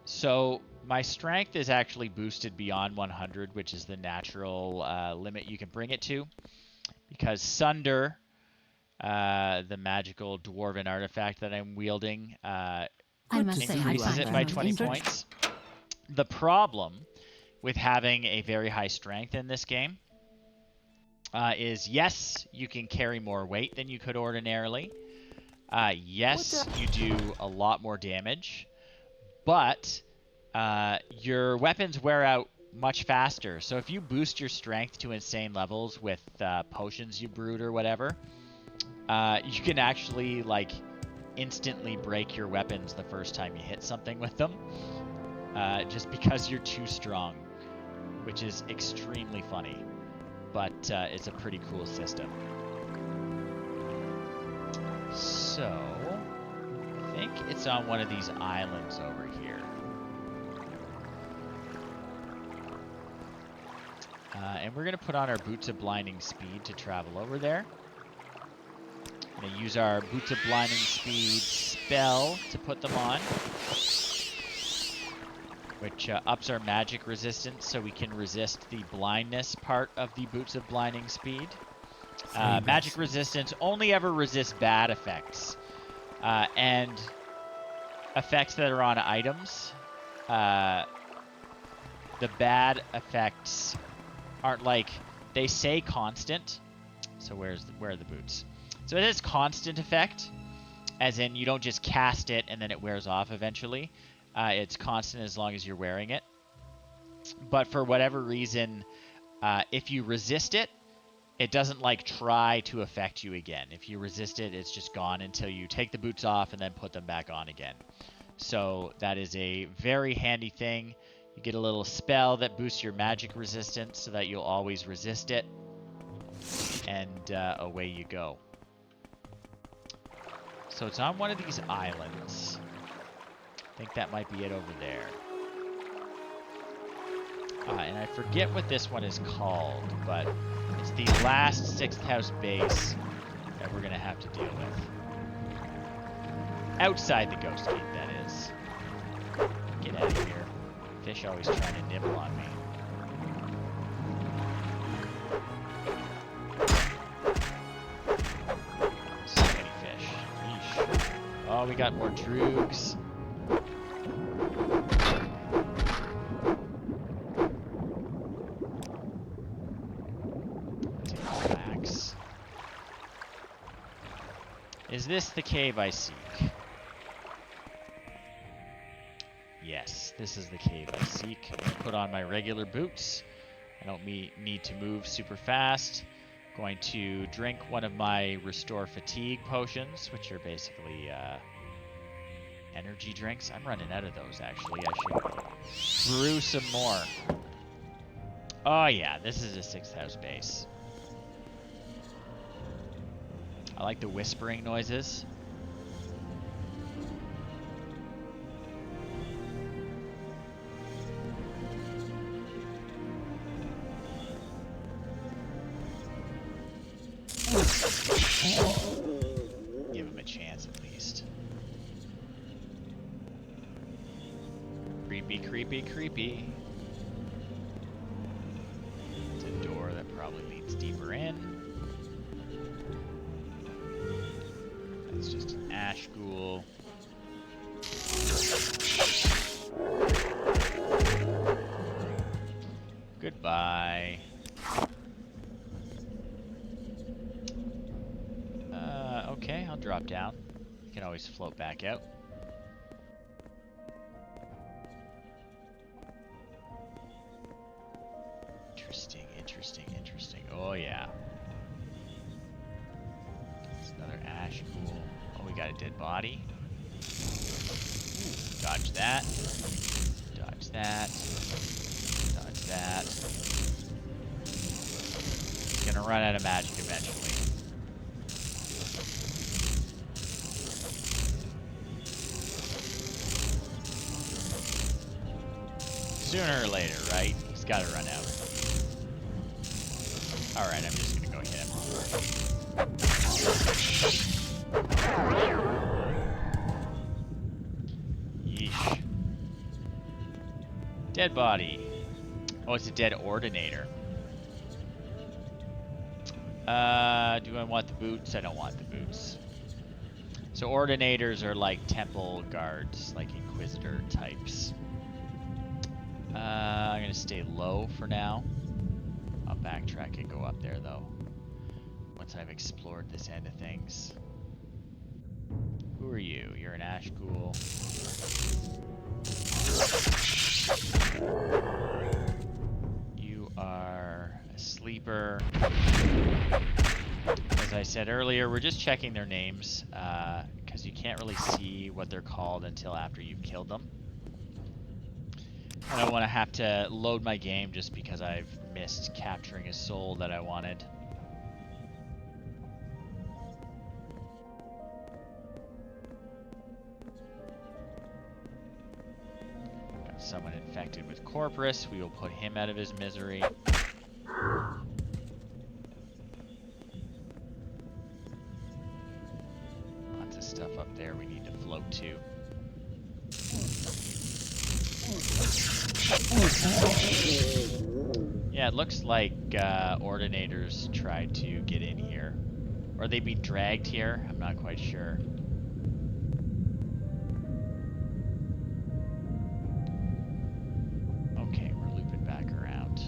So my strength is actually boosted beyond 100, which is the natural limit you can bring it to. Because Sunder, the magical dwarven artifact that I'm wielding, I must say, increases it by 20 points. The problem with having a very high strength in this game is, yes, you can carry more weight than you could ordinarily. Yes, you do a lot more damage, but your weapons wear out much faster. So if you boost your strength to insane levels with potions you brewed or whatever, you can actually, like, instantly break your weapons the first time you hit something with them, just because you're too strong, which is extremely funny, but it's a pretty cool system. So I think it's on one of these islands over here. And we're going to put on our Boots of Blinding Speed to travel over there. I'm going to use our Boots of Blinding Speed spell to put them on, which ups our magic resistance so we can resist the blindness part of the Boots of Blinding Speed. Magic resistance only ever resists bad effects. And effects that are on items. The bad effects aren't like... They say constant. So where are the boots? So it is constant effect. As in, you don't just cast it and then it wears off eventually. It's constant as long as you're wearing it. But for whatever reason, if you resist it, it doesn't like try to affect you again. If you resist it, it's just gone until you take the boots off and then put them back on again. So that is a very handy thing. You get a little spell that boosts your magic resistance so that you'll always resist it. And away you go. So it's on one of these islands. I think that might be it over there. And I forget what this one is called, but it's the last 6th house base that we're going to have to deal with. Outside the Ghost Gate, that is. Get out of here. Fish always trying to nibble on me. So many fish. Yeesh. Oh, we got more droogs. Is this the cave I seek? Yes, this is the cave I seek. I'm going to put on my regular boots. I don't need to move super fast. I'm going to drink one of my Restore Fatigue potions, which are basically energy drinks. I'm running out of those, actually. I should brew some more. Oh yeah, this is a 6th house base. I like the whispering noises. Give him a chance at least. Creepy, creepy, creepy. It's a door that probably leads deeper in. It's just an ash ghoul. Goodbye. Okay, I'll drop down. You can always float back out. Interesting, interesting, interesting. Oh yeah. Another ash ghoul. Oh, we got a dead body. Ooh, dodge that. Dodge that. Dodge that. Gonna run out of magic eventually. Sooner or later, right? He's gotta run out. Alright, I'm just gonna go hit him. Yeesh. Dead body. Oh, it's a dead ordinator. Do I want the boots? I don't want the boots. So ordinators are like temple guards, like inquisitor types. I'm gonna stay low for now. I'll backtrack and go up there though. Once I've explored this end of things. Who are you? You're an ash ghoul. You are a sleeper. As I said earlier, we're just checking their names, because you can't really see what they're called until after you've killed them. I don't want to have to load my game just because I've missed capturing a soul that I wanted. Got someone infected with Corpus. We will put him out of his misery. Lots of stuff up there we need to float to. Yeah, it looks like Ordinators tried to get in here. Or they be dragged here? I'm not quite sure. Okay, we're looping back around.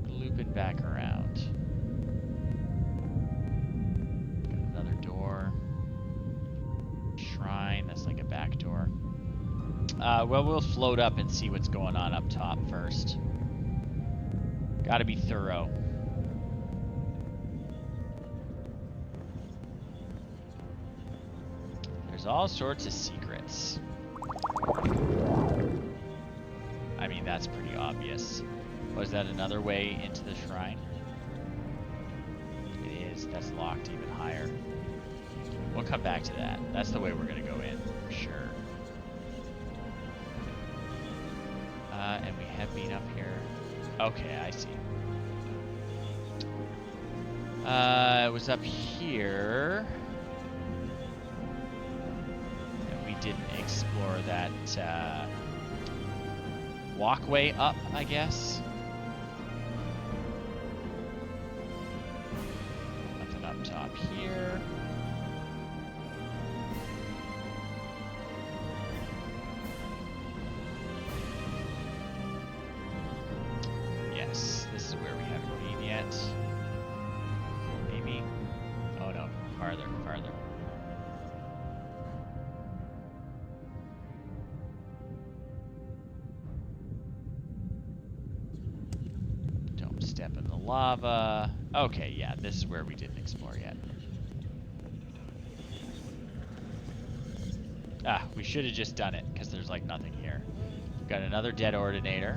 We're looping back around. Got another door. Shrine, that's like a back door. Well, we'll float up and see what's going on up top first. Gotta be thorough. There's all sorts of secrets. I mean, that's pretty obvious. Was that another way into the shrine? It is. That's locked even higher. We'll come back to that. That's the way we're gonna go in, for sure. And we have been up here. Okay, I see. It was up here. And we didn't explore that walkway up, I guess. Nothing up top here. Yes, this is where we haven't been yet. Maybe? Oh no, farther, farther. Don't step in the lava. Okay, yeah, this is where we didn't explore yet. Ah, we should have just done it, because there's like nothing here. We've got another dead ordinator.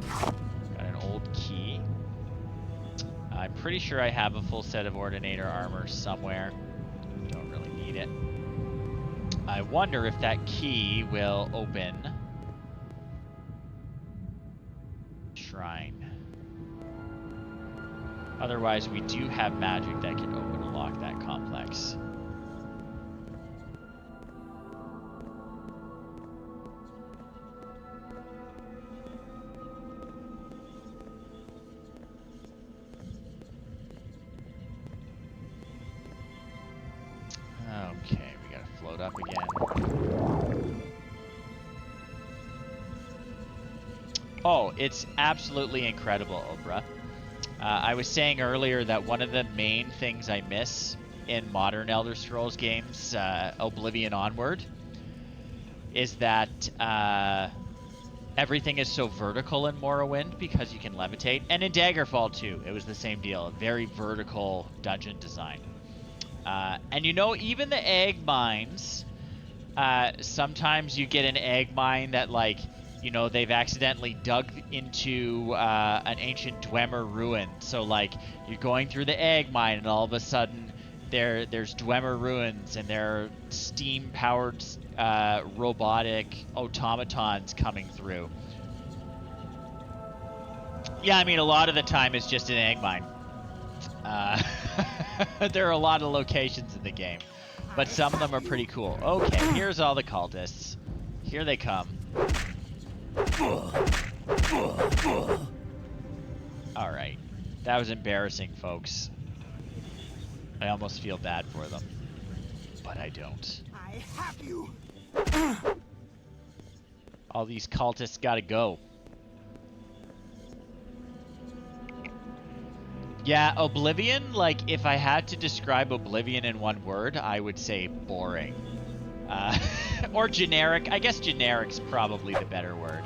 Got an old key. I'm pretty sure I have a full set of ordinator armor somewhere. Don't really need it. I wonder if that key will open shrine. Otherwise, we do have magic that can open and lock that complex. Okay, we gotta float up again. Oh, it's absolutely incredible, Oprah. I was saying earlier that one of the main things I miss in modern Elder Scrolls games, Oblivion onward, is that everything is so vertical in Morrowind because you can levitate. And in Daggerfall too, it was the same deal. A very vertical dungeon design. And you know, even the egg mines, sometimes you get an egg mine that, like, you know, they've accidentally dug into an ancient Dwemer ruin. So, like, you're going through the egg mine and all of a sudden there's Dwemer ruins and there are steam-powered robotic automatons coming through. Yeah, I mean, a lot of the time it's just an egg mine. There are a lot of locations in the game, but some of them are pretty cool. Okay, here's all the cultists. Here they come. Alright. That was embarrassing, folks. I almost feel bad for them. But I don't. I have you. All these cultists gotta go. Yeah, Oblivion, like, if I had to describe Oblivion in one word, I would say boring. Or generic. I guess generic's probably the better word.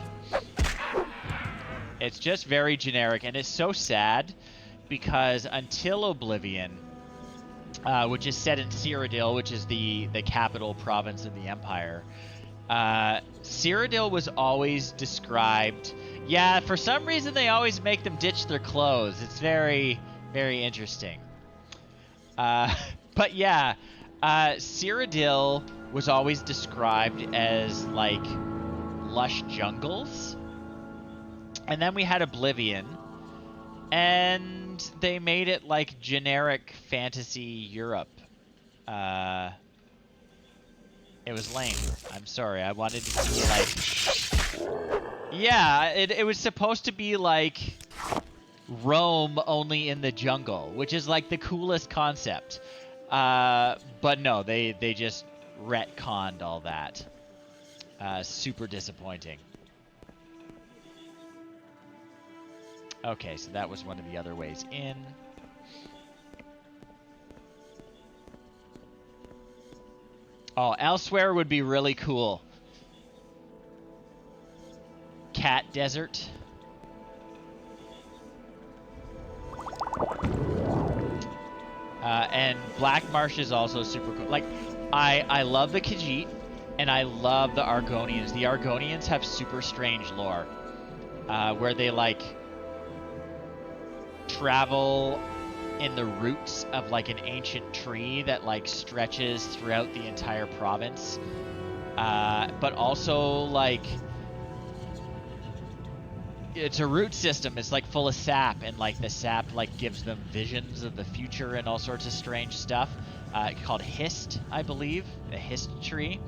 It's just very generic, and it's so sad because until Oblivion, which is set in Cyrodiil, which is the capital province of the Empire, Cyrodiil was always described... Yeah, for some reason they always make them ditch their clothes. It's very, very interesting. But yeah, Cyrodiil was always described as, like, lush jungles. And then we had Oblivion, and they made it like generic fantasy Europe. It was lame. I'm sorry. I wanted to see, like... Yeah, it was supposed to be like Rome only in the jungle, which is like the coolest concept. But no, they just retconned all that. Super disappointing. Okay, so that was one of the other ways in. Oh, elsewhere would be really cool. Cat Desert. And Black Marsh is also super cool. Like, I love the Khajiit, and I love the Argonians. The Argonians have super strange lore, where they, like, travel in the roots of, like, an ancient tree that, like, stretches throughout the entire province. But also, like, it's a root system. It's like full of sap, and like the sap like gives them visions of the future and all sorts of strange stuff. Called Hist, I believe, the Hist tree.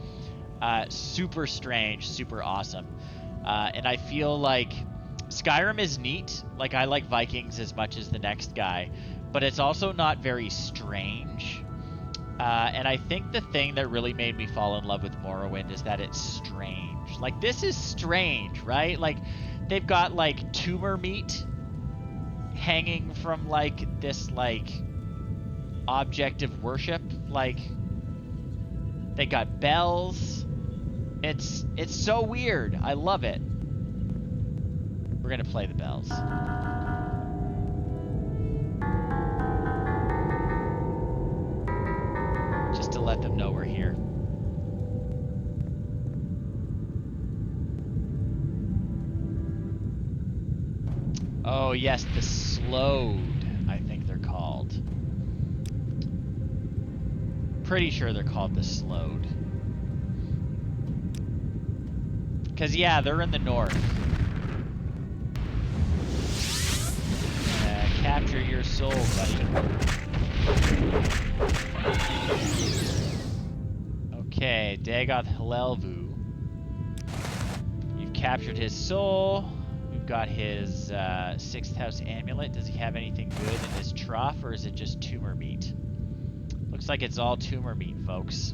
Super strange, super awesome. And I feel like Skyrim is neat. Like, I like Vikings as much as the next guy, but it's also not very strange. And I think the thing that really made me fall in love with Morrowind is that it's strange. Like, this is strange, right? Like, they've got, like, tumor meat hanging from, like, this, like, object of worship. Like, they got bells. It's so weird. I love it. We're gonna play the bells. Just to let them know we're here. Oh yes, the Slowed, I think they're called. Pretty sure they're called the Slowed. Cause yeah, they're in the north. Capture your soul, buddy. Okay, Dagoth Ur. You've captured his soul. We've got his 6th house amulet. Does he have anything good in his trough, or is it just tumor meat? Looks like it's all tumor meat, folks.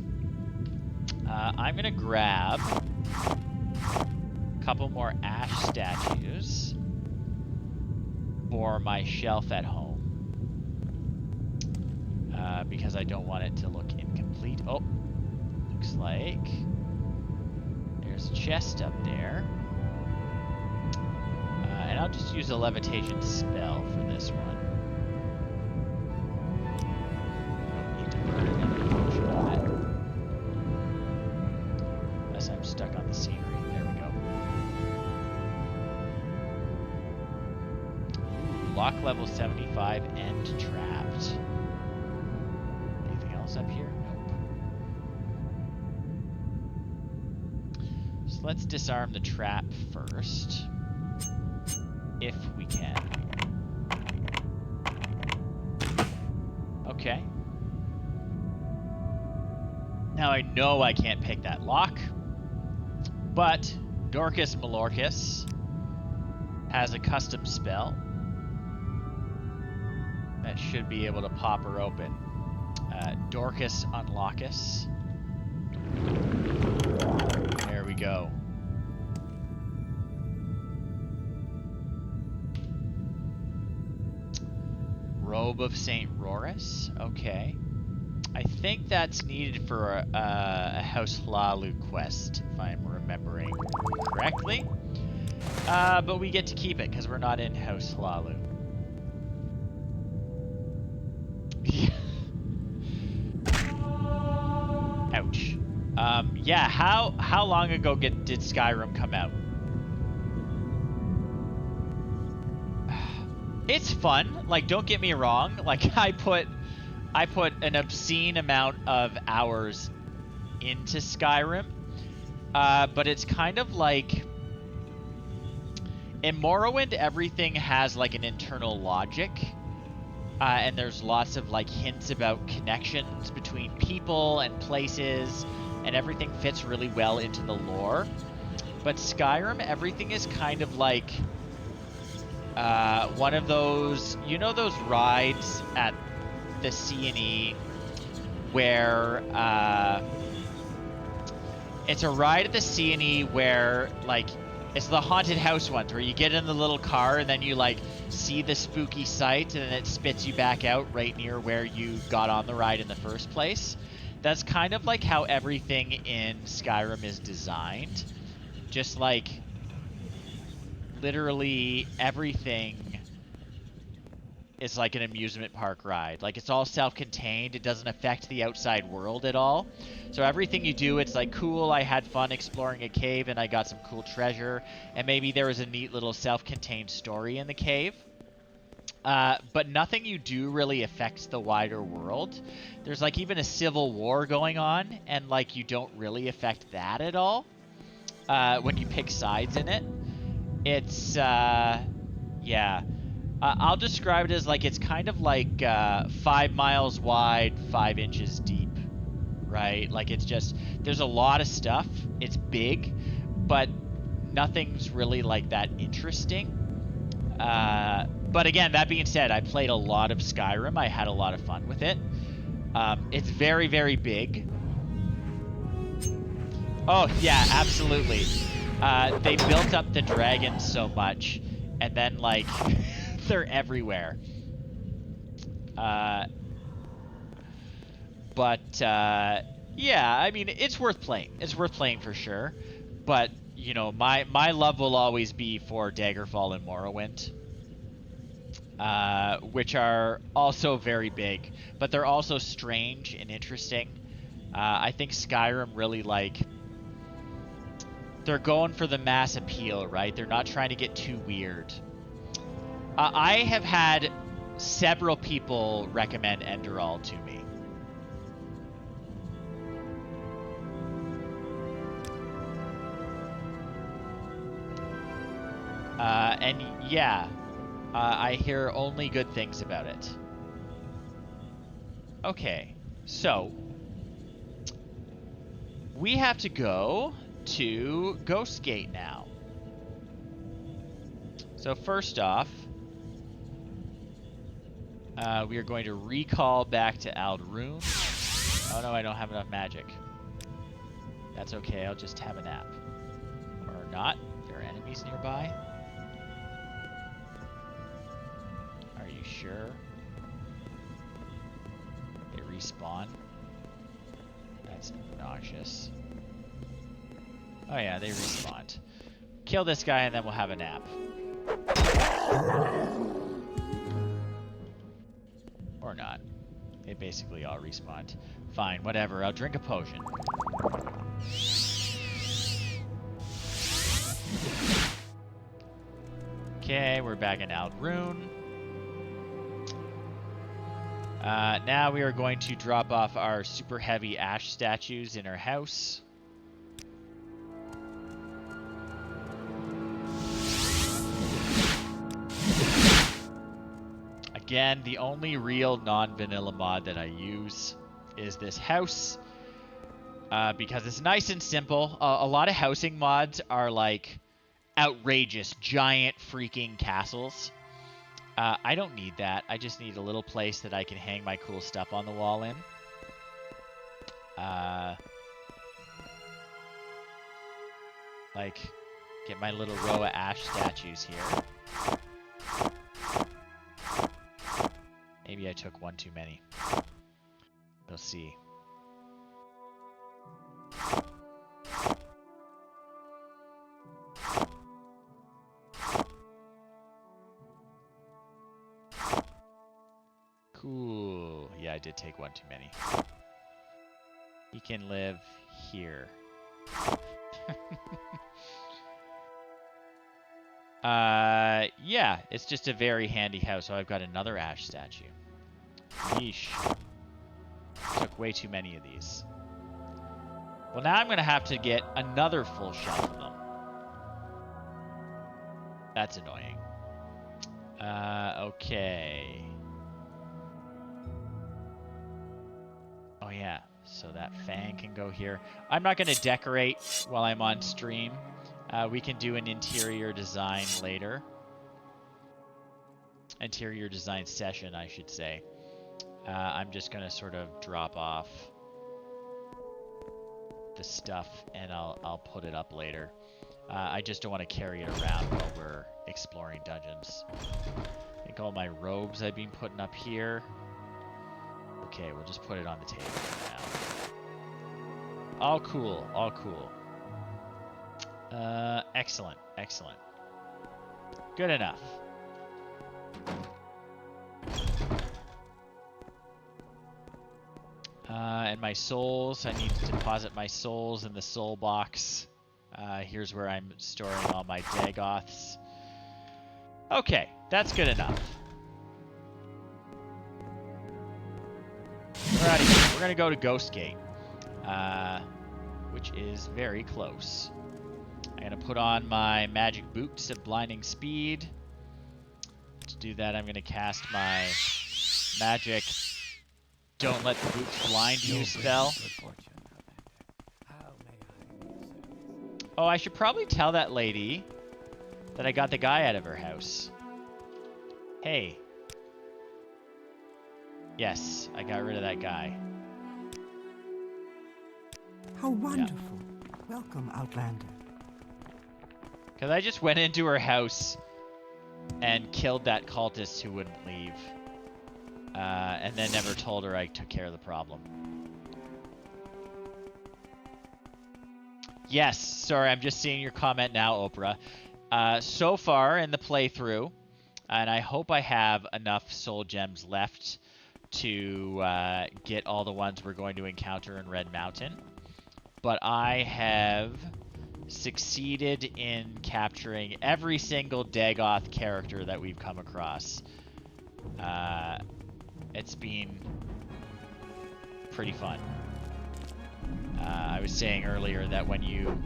I'm gonna grab a couple more ash statues for my shelf at home. Because I don't want it to look incomplete. Oh, looks like there's a chest up there. And I'll just use a levitation spell for this one. Don't need to put a levitation on it. Unless I'm stuck on the scenery. There we go. Ooh, lock level 75 and trapped. Anything else up here? Nope. So let's disarm the trap first. If we can. Okay. Now I know I can't pick that lock, but Dorkus Malorkus has a custom spell that should be able to pop her open. Dorkus Unlockus. There we go. Robe of St. Roris. Okay. I think that's needed for a House Hlalu quest, if I'm remembering correctly. But we get to keep it, because we're not in House Hlalu. Ouch. Yeah, how long ago did Skyrim come out? It's fun. Like, don't get me wrong. Like, I put an obscene amount of hours into Skyrim. But it's kind of like, in Morrowind, everything has like an internal logic. And there's lots of like hints about connections between people and places, and everything fits really well into the lore. But Skyrim, everything is kind of like one of those, you know, those rides at the C&E where it's a ride at the C&E where, like, it's the haunted house ones where you get in the little car and then you, like, see the spooky sight and then it spits you back out right near where you got on the ride in the first place. That's kind of like how everything in Skyrim is designed. Just, like, literally everything is like an amusement park ride. Like, it's all self-contained. It doesn't affect the outside world at all. So everything you do, it's like, cool, I had fun exploring a cave and I got some cool treasure. And maybe there was a neat little self-contained story in the cave. But nothing you do really affects the wider world. There's, like, even a civil war going on, and, like, you don't really affect that at all when you pick sides in it. It's, yeah. I'll describe it as, like, it's kind of like 5 miles wide, 5 inches deep, right? Like, it's just, there's a lot of stuff. It's big, but nothing's really, like, that interesting. But again, that being said, I played a lot of Skyrim. I had a lot of fun with it. It's very, very big. Oh, yeah, absolutely. They built up the dragons so much, and then, like, they're everywhere. Yeah, I mean, it's worth playing. It's worth playing for sure. But, you know, my love will always be for Daggerfall and Morrowind. Which are also very big, but they're also strange and interesting. I think Skyrim really, like, they're going for the mass appeal, right? They're not trying to get too weird. I have had several people recommend Enderall to me. And yeah, I hear only good things about it. Okay, so we have to go to Ghost Gate now. So first off, we are going to recall back to Aldrune. Oh no, I don't have enough magic. That's okay, I'll just have a nap. Or not. There are enemies nearby. Are you sure? They respawn? That's obnoxious. Oh yeah, they respawned. Kill this guy and then we'll have a nap. Or not. They basically all respawned. Fine, whatever. I'll drink a potion. Okay, we're back in Aldrune. Now we are going to drop off our super heavy ash statues in our house. Again, the only real non-vanilla mod that I use is this house. Because it's nice and simple. A lot of housing mods are like outrageous, giant freaking castles. I don't need that. I just need a little place that I can hang my cool stuff on the wall in. Like, get my little row of ash statues here. Maybe I took one too many. We'll see. Cool. Yeah, I did take one too many. He can live here. Yeah, it's just a very handy house. So I've got another ash statue. Yeesh. Took way too many of these. Well, now I'm going to have to get another full shelf of them. That's annoying. Okay. Oh, yeah. So that fan can go here. I'm not going to decorate while I'm on stream. We can do an interior design later. Interior design session, I should say. I'm just going to sort of drop off the stuff, and I'll put it up later. I just don't want to carry it around while we're exploring dungeons. I think all my robes I've been putting up here. Okay, we'll just put it on the table for now. All cool, all cool. Excellent, excellent. Good enough. And my souls, I need to deposit my souls in the soul box. Here's where I'm storing all my Dagoths. Okay, that's good enough. We're out of here. We're gonna go to Ghost Gate, which is very close. I'm gonna put on my magic boots of blinding speed. To do that, I'm gonna cast my magic "Don't let the boots blind you" spell. Oh, I should probably tell that lady that I got the guy out of her house. Hey. Yes, I got rid of that guy. How wonderful. Welcome, Outlander. Because I just went into her house and killed that cultist who wouldn't leave. And then never told her I took care of the problem. Yes, sorry, I'm just seeing your comment now, Oprah. So far in the playthrough, and I hope I have enough soul gems left to get all the ones we're going to encounter in Red Mountain, but I have succeeded in capturing every single Dagoth character that we've come across. It's been pretty fun. I was saying earlier that when you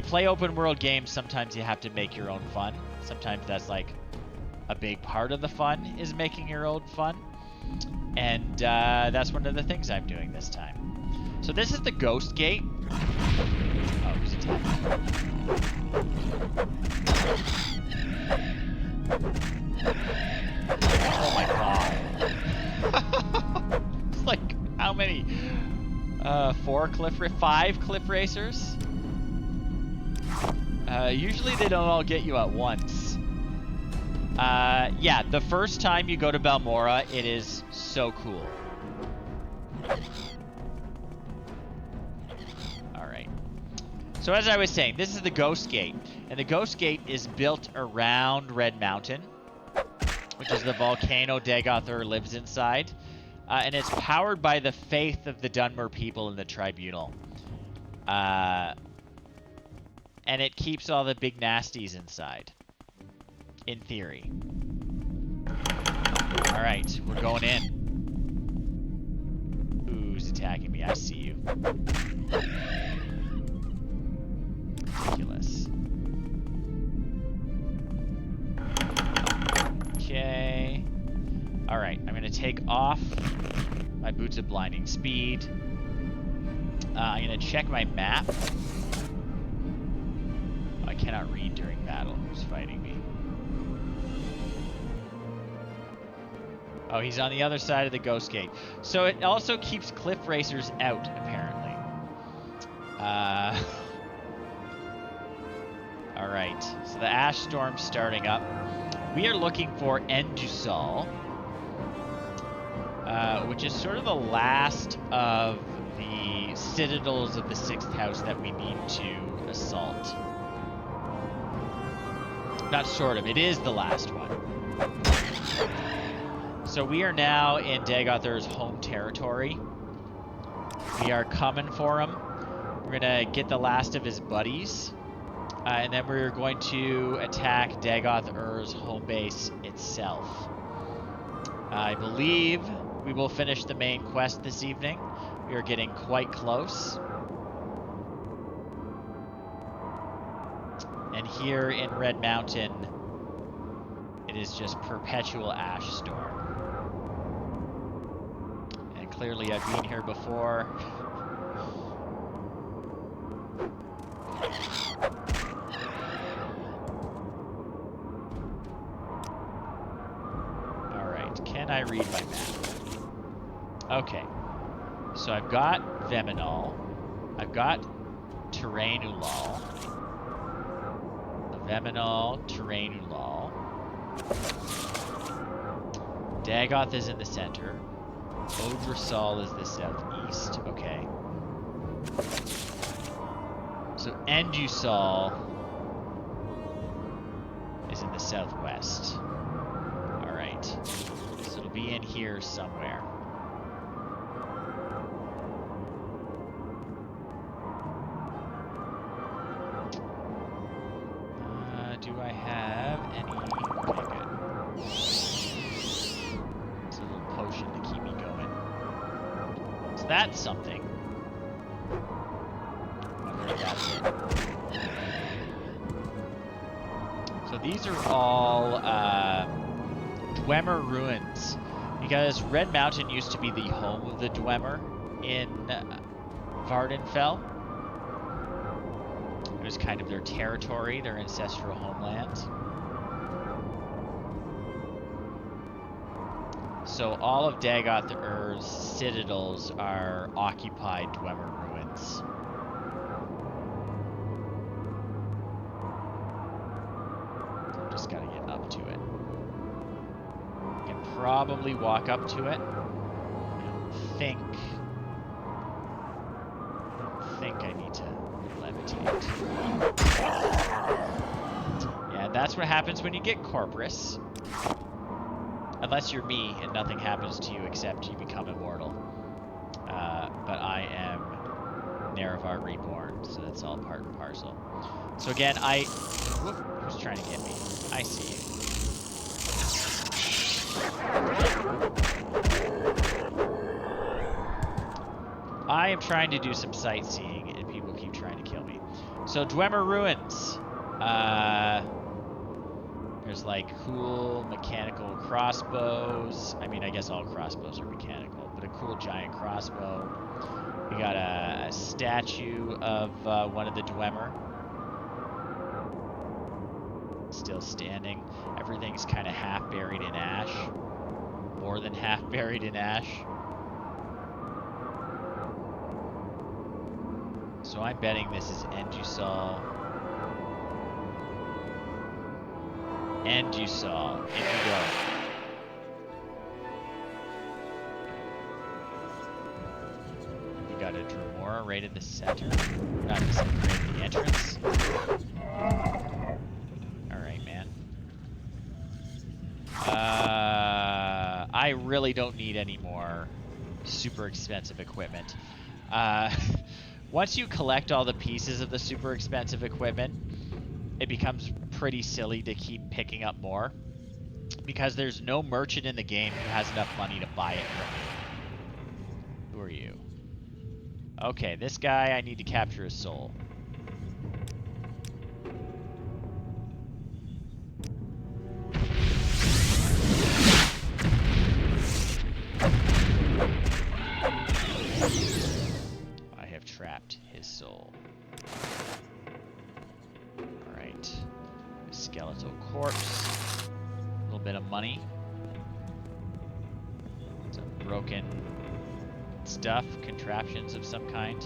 play open world games, sometimes you have to make your own fun. Sometimes that's like a big part of the fun is making your own fun. And that's one of the things I'm doing this time. So this is the Ghost Gate. Oh, who's attacking? Oh my god. It's like, how many? 5 cliff racers? Usually they don't all get you at once. Yeah, the first time you go to Balmora, it is so cool. Alright. So as I was saying, this is the Ghost Gate. And the Ghost Gate is built around Red Mountain, which is the volcano Dagoth Ur lives inside. And it's powered by the faith of the Dunmer people in the Tribunal. And it keeps all the big nasties inside. In theory. Alright, we're going in. Who's attacking me? I see you. Ridiculous. Okay. Alright, I'm going to take off my boots of blinding speed. I'm going to check my map. Oh, I cannot read during battle. Who's fighting me? Oh, he's on the other side of the Ghost Gate. So it also keeps cliff racers out, apparently. Alright, so the Ash Storm's starting up. We are looking for Endusal, which is sort of the last of the citadels of the 6th house that we need to assault. Not sort of, it is the last one. So we are now in Dagoth Ur's home territory. We are coming for him. We're going to get the last of his buddies. And then we're going to attack Dagoth Ur's home base itself. I believe we will finish the main quest this evening. We are getting quite close. And here in Red Mountain, it is just perpetual ash storm. And clearly I've been here before. Can I read my map? Okay. So I've got Veminal. I've got Terrainulal. Veminal, Terrainulal. Dagoth is in the center. Odrasal is the southeast. Okay. So Endusal is in the southwest. Alright. So it'll be in here somewhere. Do I have any? Okay, good. It's a little potion to keep me going. So that's something. Wonder if that's it. So these are all Dwemer ruins, because Red Mountain used to be the home of the Dwemer in Vardenfell. It was kind of their territory, their ancestral homeland. So all of Dagoth Ur's citadels are occupied Dwemer ruins. So just gotta get up to it. I can probably walk up to it. I don't think I need to levitate. Yeah, that's what happens when you get Corpus. Unless you're me and nothing happens to you except you become immortal. But I am Nerevar Reborn, so that's all part and parcel. So again, whoop, who's trying to get me? I see you. I am trying to do some sightseeing, and people keep trying to kill me. So Dwemer Ruins. There's like cool mechanical crossbows. I mean, I guess all crossbows are mechanical, but a cool giant crossbow. We got a statue of one of the Dwemer. Still standing. Everything's kind of half buried in ash. More than half buried in ash. So I'm betting this is Endusal. Endusal. In you go. We got a Dremora right in the center. Not the center, right in the entrance. Alright, man. I really don't need any more super expensive equipment. Once you collect all the pieces of the super expensive equipment, it becomes pretty silly to keep picking up more, because there's no merchant in the game who has enough money to buy it from you. Who are you? Okay, this guy, I need to capture his soul. I have trapped his soul. Alright. Skeletal corpse. A little bit of money. Some broken stuff, contraptions of some kind.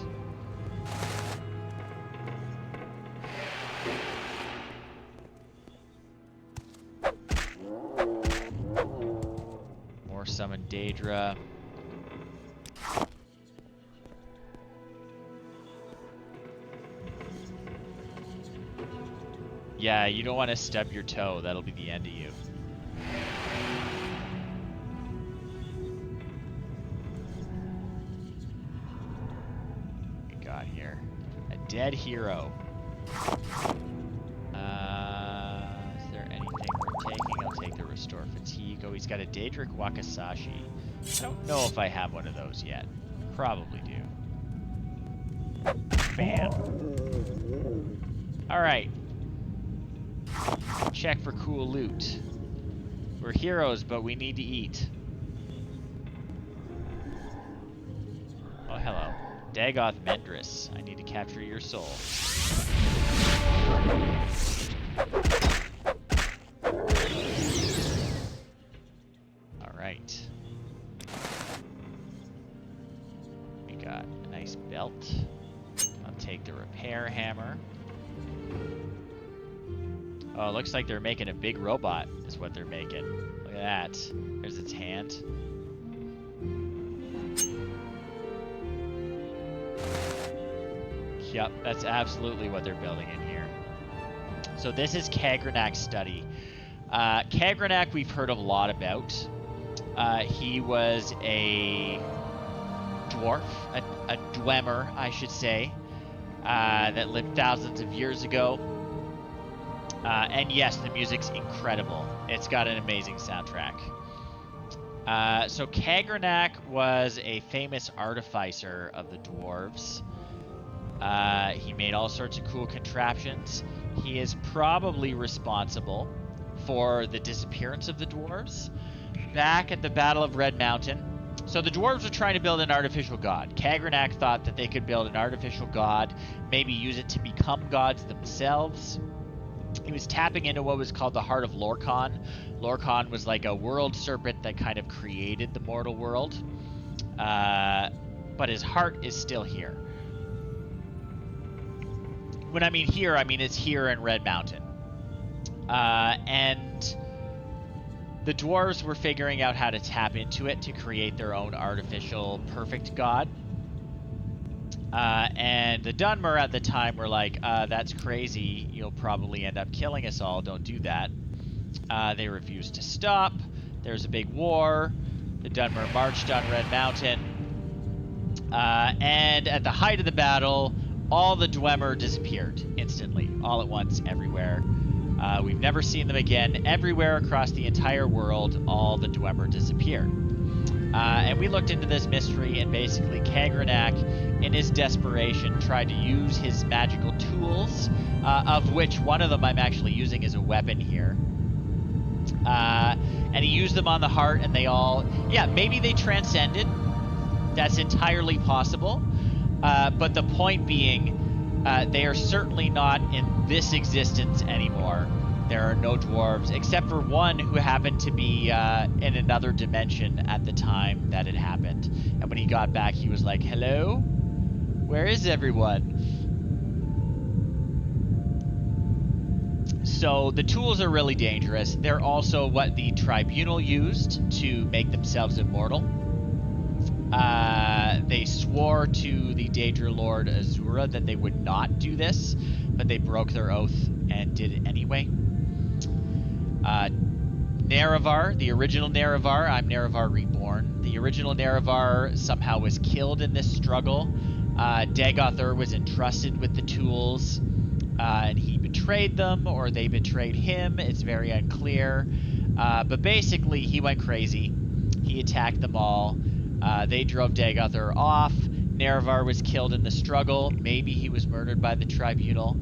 More summon Daedra. Yeah, you don't want to stub your toe. That'll be the end of you. What we got here? A dead hero. Is there anything we're taking? I'll take the Restore Fatigue. Oh, he's got a Daedric Wakasashi. I don't know if I have one of those yet. Probably do. Bam. Alright. Check for cool loot. We're heroes, but we need to eat. Oh, hello. Dagoth Mendris. I need to capture your soul. Alright. Right. We got a nice belt. I'll take the repair hammer. Oh, it looks like they're making a big robot, is what they're making. Look at that. There's its hand. Yep, that's absolutely what they're building in here. So this is Kagranak's study. Kagranak we've heard a lot about. He was a dwarf, a dwemer, I should say, that lived thousands of years ago. And yes, the music's incredible. It's got an amazing soundtrack. So Kagranak was a famous artificer of the dwarves. He made all sorts of cool contraptions. He is probably responsible for the disappearance of the dwarves back at the Battle of Red Mountain. So the dwarves were trying to build an artificial god. Kagranak thought that they could build an artificial god, maybe use it to become gods themselves. He was tapping into what was called the heart of Lorkhan. Lorkhan was like a world serpent that kind of created the mortal world. But his heart is still here. When I mean here, I mean it's here in Red Mountain. And the dwarves were figuring out how to tap into it to create their own artificial perfect god. And the Dunmer at the time were like, that's crazy. You'll probably end up killing us all. Don't do that. They refused to stop. There's a big war. The Dunmer marched on Red Mountain. And at the height of the battle, all the Dwemer disappeared instantly, all at once, everywhere. We've never seen them again. Everywhere across the entire world, all the Dwemer disappeared. And we looked into this mystery, and basically Kagranak, in his desperation, tried to use his magical tools, of which one of them I'm actually using as a weapon here. And he used them on the heart, and they all... Yeah, maybe they transcended. That's entirely possible. But the point being, they are certainly not in this existence anymore. There are no dwarves, except for one who happened to be in another dimension at the time that it happened. And when he got back, he was like, hello? Where is everyone? So the tools are really dangerous. They're also what the Tribunal used to make themselves immortal. They swore to the Daedra Lord Azura that they would not do this, but they broke their oath and did it anyway. Nerevar, the original Nerevar, I'm Nerevar Reborn. The original Nerevar somehow was killed in this struggle. Dagoth Ur was entrusted with the tools, and he betrayed them, or they betrayed him. It's very unclear. But basically, he went crazy. He attacked them all. They drove Dagoth Ur off. Nerevar was killed in the struggle. Maybe he was murdered by the Tribunal.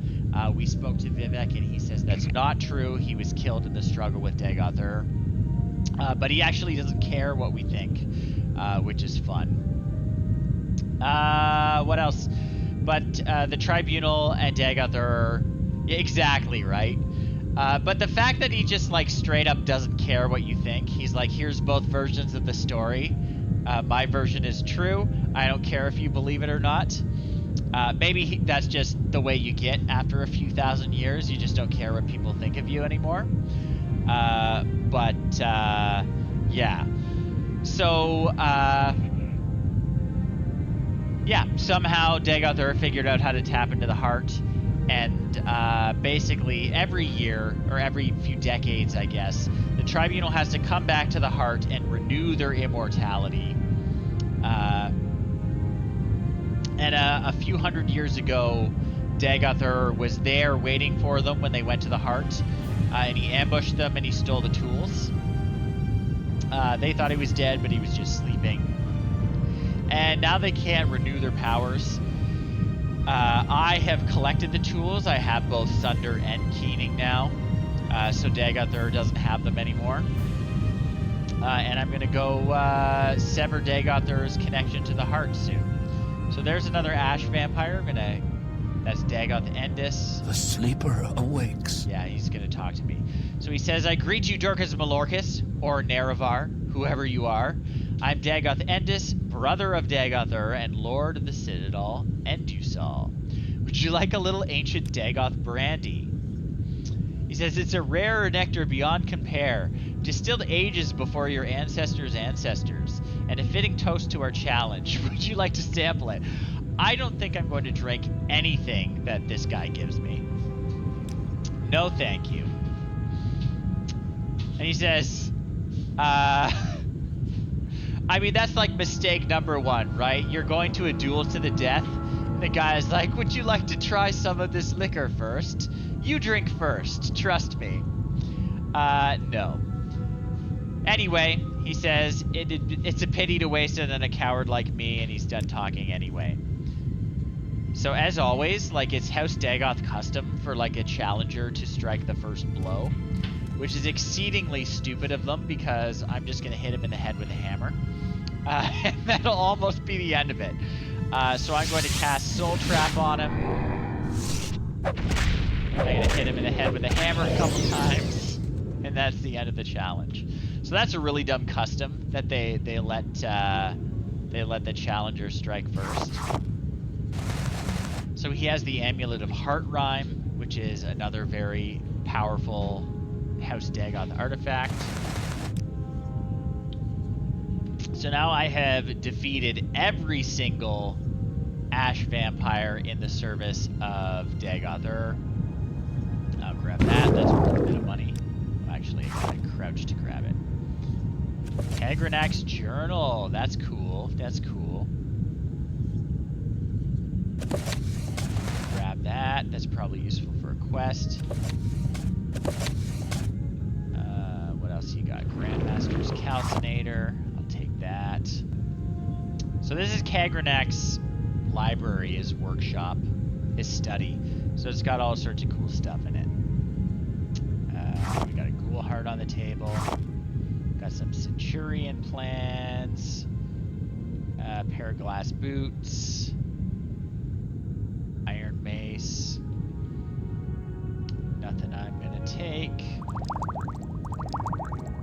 We spoke to Vivek, and he says that's not true. He was killed in the struggle with Dagoth Ur. But he actually doesn't care what we think, which is fun. What else? But the Tribunal and Dagoth Ur... Exactly, right? But the fact that he just, like, straight up doesn't care what you think. He's like, here's both versions of the story. My version is true. I don't care if you believe it or not. Maybe that's just the way you get after a few thousand years. You just don't care what people think of you anymore. Yeah. So, yeah, somehow Dagoth Ur figured out how to tap into the heart. And basically every year, or every few decades, I guess, the Tribunal has to come back to the heart and renew their immortality. And a few hundred years ago, Dagoth Ur was there waiting for them when they went to the heart. And he ambushed them and he stole the tools. They thought he was dead, but he was just sleeping. And now they can't renew their powers. I have collected the tools. I have both Sunder and Keening now. So Dagoth Ur doesn't have them anymore. And I'm going to go sever Dagoth Ur's connection to the heart soon. So there's another Ash Vampire. That's Dagoth Endis. The sleeper awakes. Yeah, he's going to talk to me. So he says, I greet you, Dorkus Malorkus, or Nerevar, whoever you are. I'm Dagoth Endis, brother of Dagoth Ur and lord of the Citadel, Endusal. Would you like a little ancient Dagoth brandy? He says, it's a rare nectar beyond compare, distilled ages before your ancestors' ancestors, and a fitting toast to our challenge. Would you like to sample it? I don't think I'm going to drink anything that this guy gives me. No, thank you. And he says, I mean, that's like mistake number one, right? You're going to a duel to the death. The guy's like, would you like to try some of this liquor first? You drink first, trust me. No. Anyway, he says, it's a pity to waste it on a coward like me, and he's done talking anyway. So as always, like, it's House Dagoth custom for like a challenger to strike the first blow, which is exceedingly stupid of them because I'm just gonna hit him in the head with a hammer. And that'll almost be the end of it. So I'm going to cast Soul Trap on him. I'm gonna hit him in the head with a hammer a couple times, and that's the end of the challenge. So that's a really dumb custom that they let the challenger strike first. So he has the Amulet of Heart Rhyme, which is another very powerful House Dagoth artifact. So now I have defeated every single Ash Vampire in the service of Dagoth Ur. I'll grab that. That's worth a bit of money. Actually, I gotta crouch to grab it. Kagranak's Journal. That's cool. That's cool. Grab that. That's probably useful for a quest. What else you got? Grandmaster's Calcinator. I'll take that. So this is Kagranak's library, his workshop, his study. So it's got all sorts of cool stuff in it. We got a ghoul heart on the table. Got some Centurion plans. Pair of glass boots. Iron mace. Nothing I'm gonna take.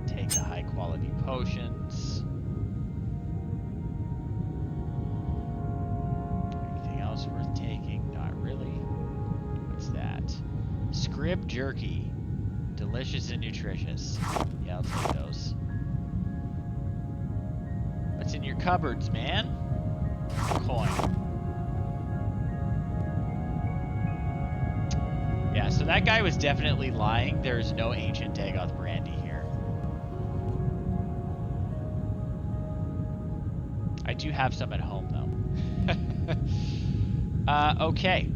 Take the high quality potions. Anything else worth taking? Not really. What's that? Scrib jerky. Delicious and nutritious. Yeah, I'll take those. What's in your cupboards, man? Coin. Yeah, so that guy was definitely lying. There's no ancient Dagoth brandy here. I do have some at home, though. Okay.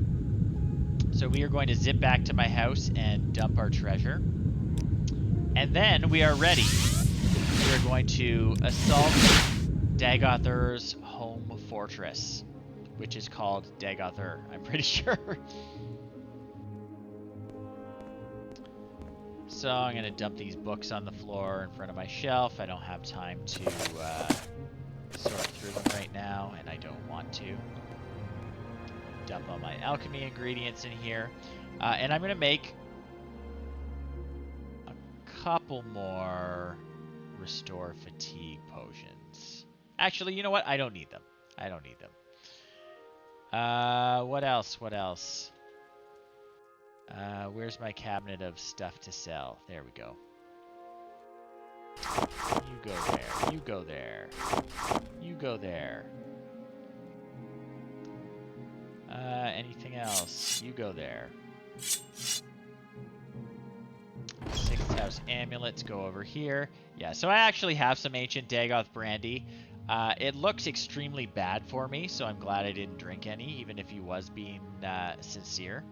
So we are going to zip back to my house and dump our treasure. And then we are ready. We are going to assault Dagoth Ur's home fortress, which is called Dagoth Ur, I'm pretty sure. So I'm going to dump these books on the floor in front of my shelf. I don't have time to sort through them right now, and I don't want to. Dump all my alchemy ingredients in here. And I'm going to make a couple more restore fatigue potions. Actually, you know what? I don't need them. I don't need them. What else? What else? Where's my cabinet of stuff to sell? There we go. You go there. You go there. You go there. Anything else? You go there. Sixth house amulets go over here. Yeah, so I actually have some ancient Dagoth brandy. It looks extremely bad for me, so I'm glad I didn't drink any, even if he was being sincere.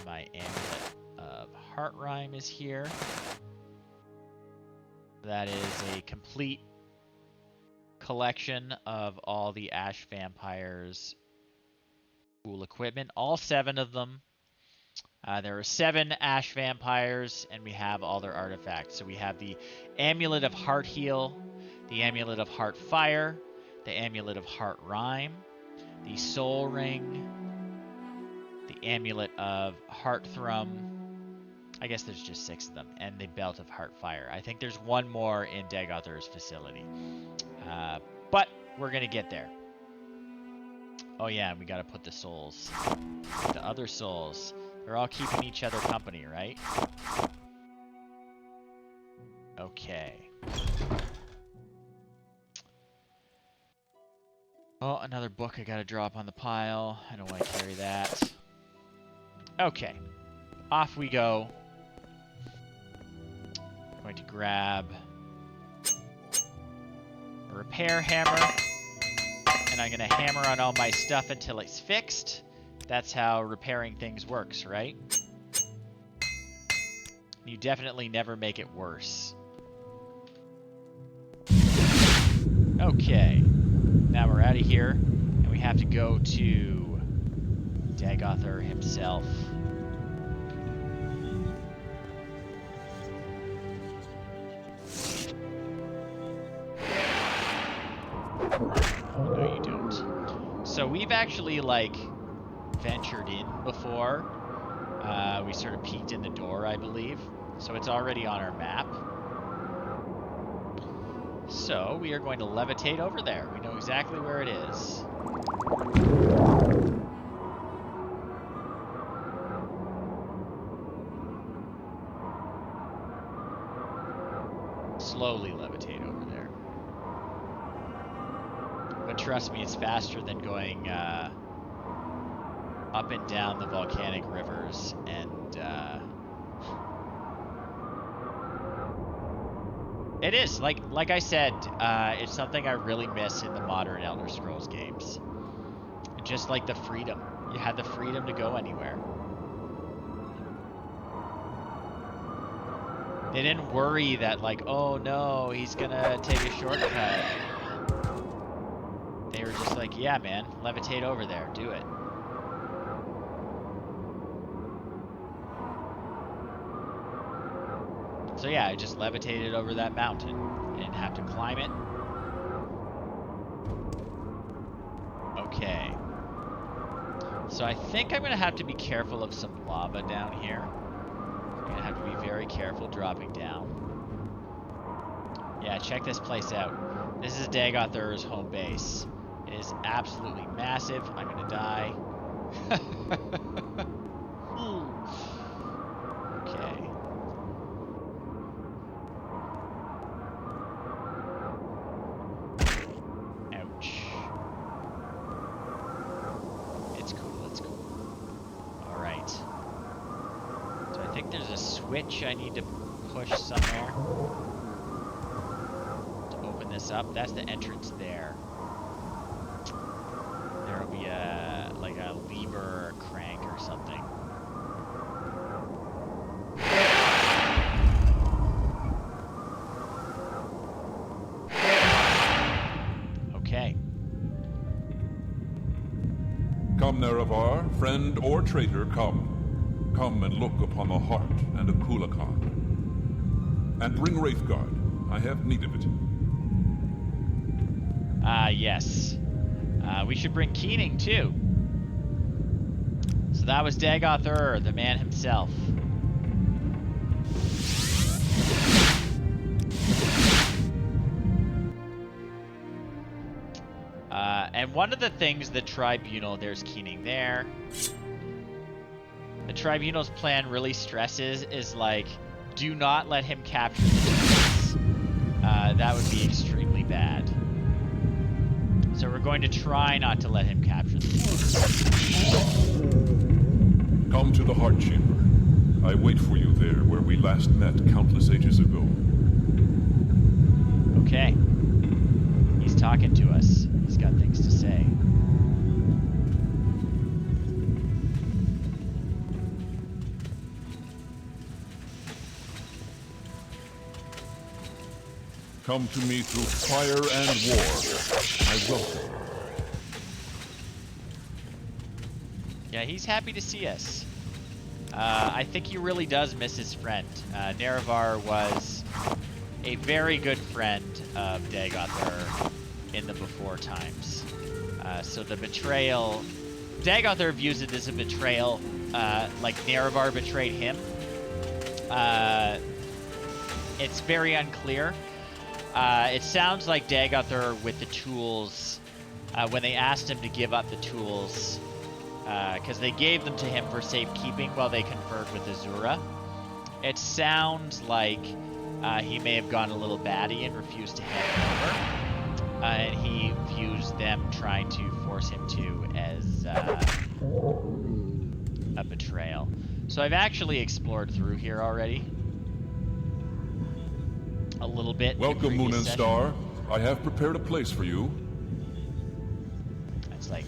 My amulet of Heart Rhyme is here. That is a complete collection of all the Ash Vampires' cool equipment. All 7 of them. There are 7 Ash Vampires, and we have all their artifacts. So we have the Amulet of Heart Heal, the Amulet of Heart Fire, the Amulet of Heart Rhyme, the Soul Ring, the Amulet of Heart Thrum, I guess there's just 6 of them, and the Belt of Heartfire. I think there's one more in Dagoth Ur's facility. But we're going to get there. Oh yeah, we got to put the souls. The other souls. They're all keeping each other company, right? Okay. Oh, another book I got to drop on the pile. I don't want to carry that. Okay. Off we go. Going to grab a repair hammer, and I'm going to hammer on all my stuff until it's fixed. That's how repairing things works, right? You definitely never make it worse. Okay. Now we're out of here, and we have to go to Dagoth Ur himself. No, you don't. So we've actually, like, ventured in before. We sort of peeked in the door, I believe. So it's already on our map. So we are going to levitate over there. We know exactly where it is. Slowly levitate over there. But trust me, it's faster than going up and down the volcanic rivers, and it is, like I said, it's something I really miss in the modern Elder Scrolls games. Just like the freedom. You had the freedom to go anywhere. They didn't worry that, like, oh no, he's gonna take a shortcut. They were just like, yeah man, levitate over there, do it. So yeah, I just levitated over that mountain. I didn't have to climb it. Okay. So I think I'm gonna have to be careful of some lava down here. I'm gonna have to be very careful dropping down. Yeah, check this place out. This is Dagoth Ur's home base. It is absolutely massive. I'm gonna die. Okay. Ouch. It's cool, it's cool. Alright. So I think there's a switch I need to push somewhere to open this up. That's the entrance there. There'll be a, like a lever or a crank or something. Okay. Come, Nerevar, friend or traitor, come. Come and look upon the heart and of Kulakan. And bring Wraithguard. I have need of it. Yes. We should bring Keening, too. So that was Dagoth Ur, the man himself. And one of the things the Tribunal, there's Keening there. The Tribunal's plan really stresses is, like, do not let him capture the tools. That would be extremely bad. So we're going to try not to let him capture the tools. Come to the Heart Chamber. I wait for you there where we last met countless ages ago. Okay. He's talking to us. He's got things to say. Come to me through fire and war. I welcome. Yeah, he's happy to see us. I think he really does miss his friend. Nerevar was a very good friend of Dagoth Ur in the before times. So the betrayal... Dagoth Ur views it as a betrayal, like Nerevar betrayed him. It's very unclear. It sounds like Dagoth Ur with the tools, when they asked him to give up the tools, because they gave them to him for safekeeping while they conferred with Azura. It sounds like he may have gone a little batty and refused to hand over, and he views them trying to force him to as a betrayal. So I've actually explored through here already. A little bit. Welcome, Moon and Star. I have prepared a place for you. That's like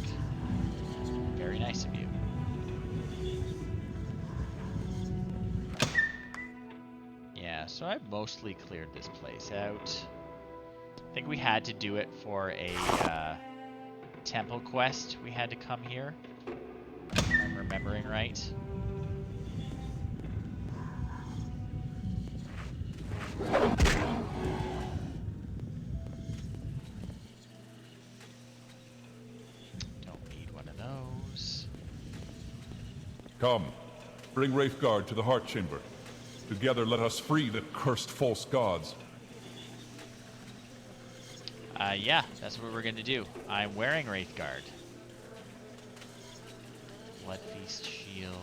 very nice of you. Yeah, so I've mostly cleared this place out. I think we had to do it for a temple quest. We had to come here, if I'm remembering right. Don't need one of those. Come, bring Wraithguard to the Heart Chamber. Together let us free the cursed false gods. Yeah, that's what we're gonna do. I'm wearing Wraithguard. Blood Feast Shield.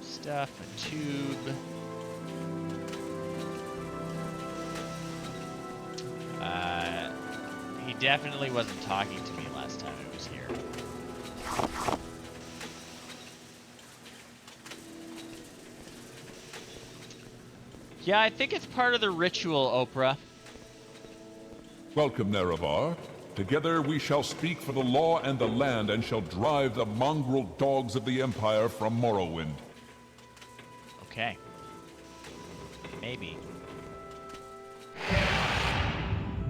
Stuff, a tube. He definitely wasn't talking to me last time I was here. Yeah, I think it's part of the ritual, Oprah. Welcome, Nerevar. Together we shall speak for the law and the land, and shall drive the mongrel dogs of the Empire from Morrowind. Okay. Maybe.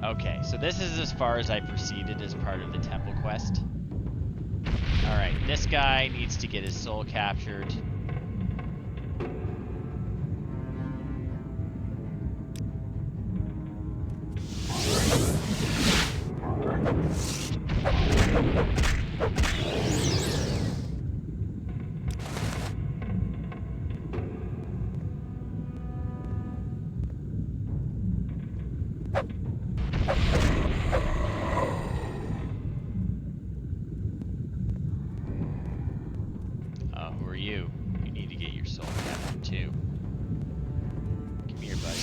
Okay, so this is as far as I proceeded as part of the temple quest. Alright, this guy needs to get his soul captured. Who are you? You need to get your soul captured too. Come here, buddy.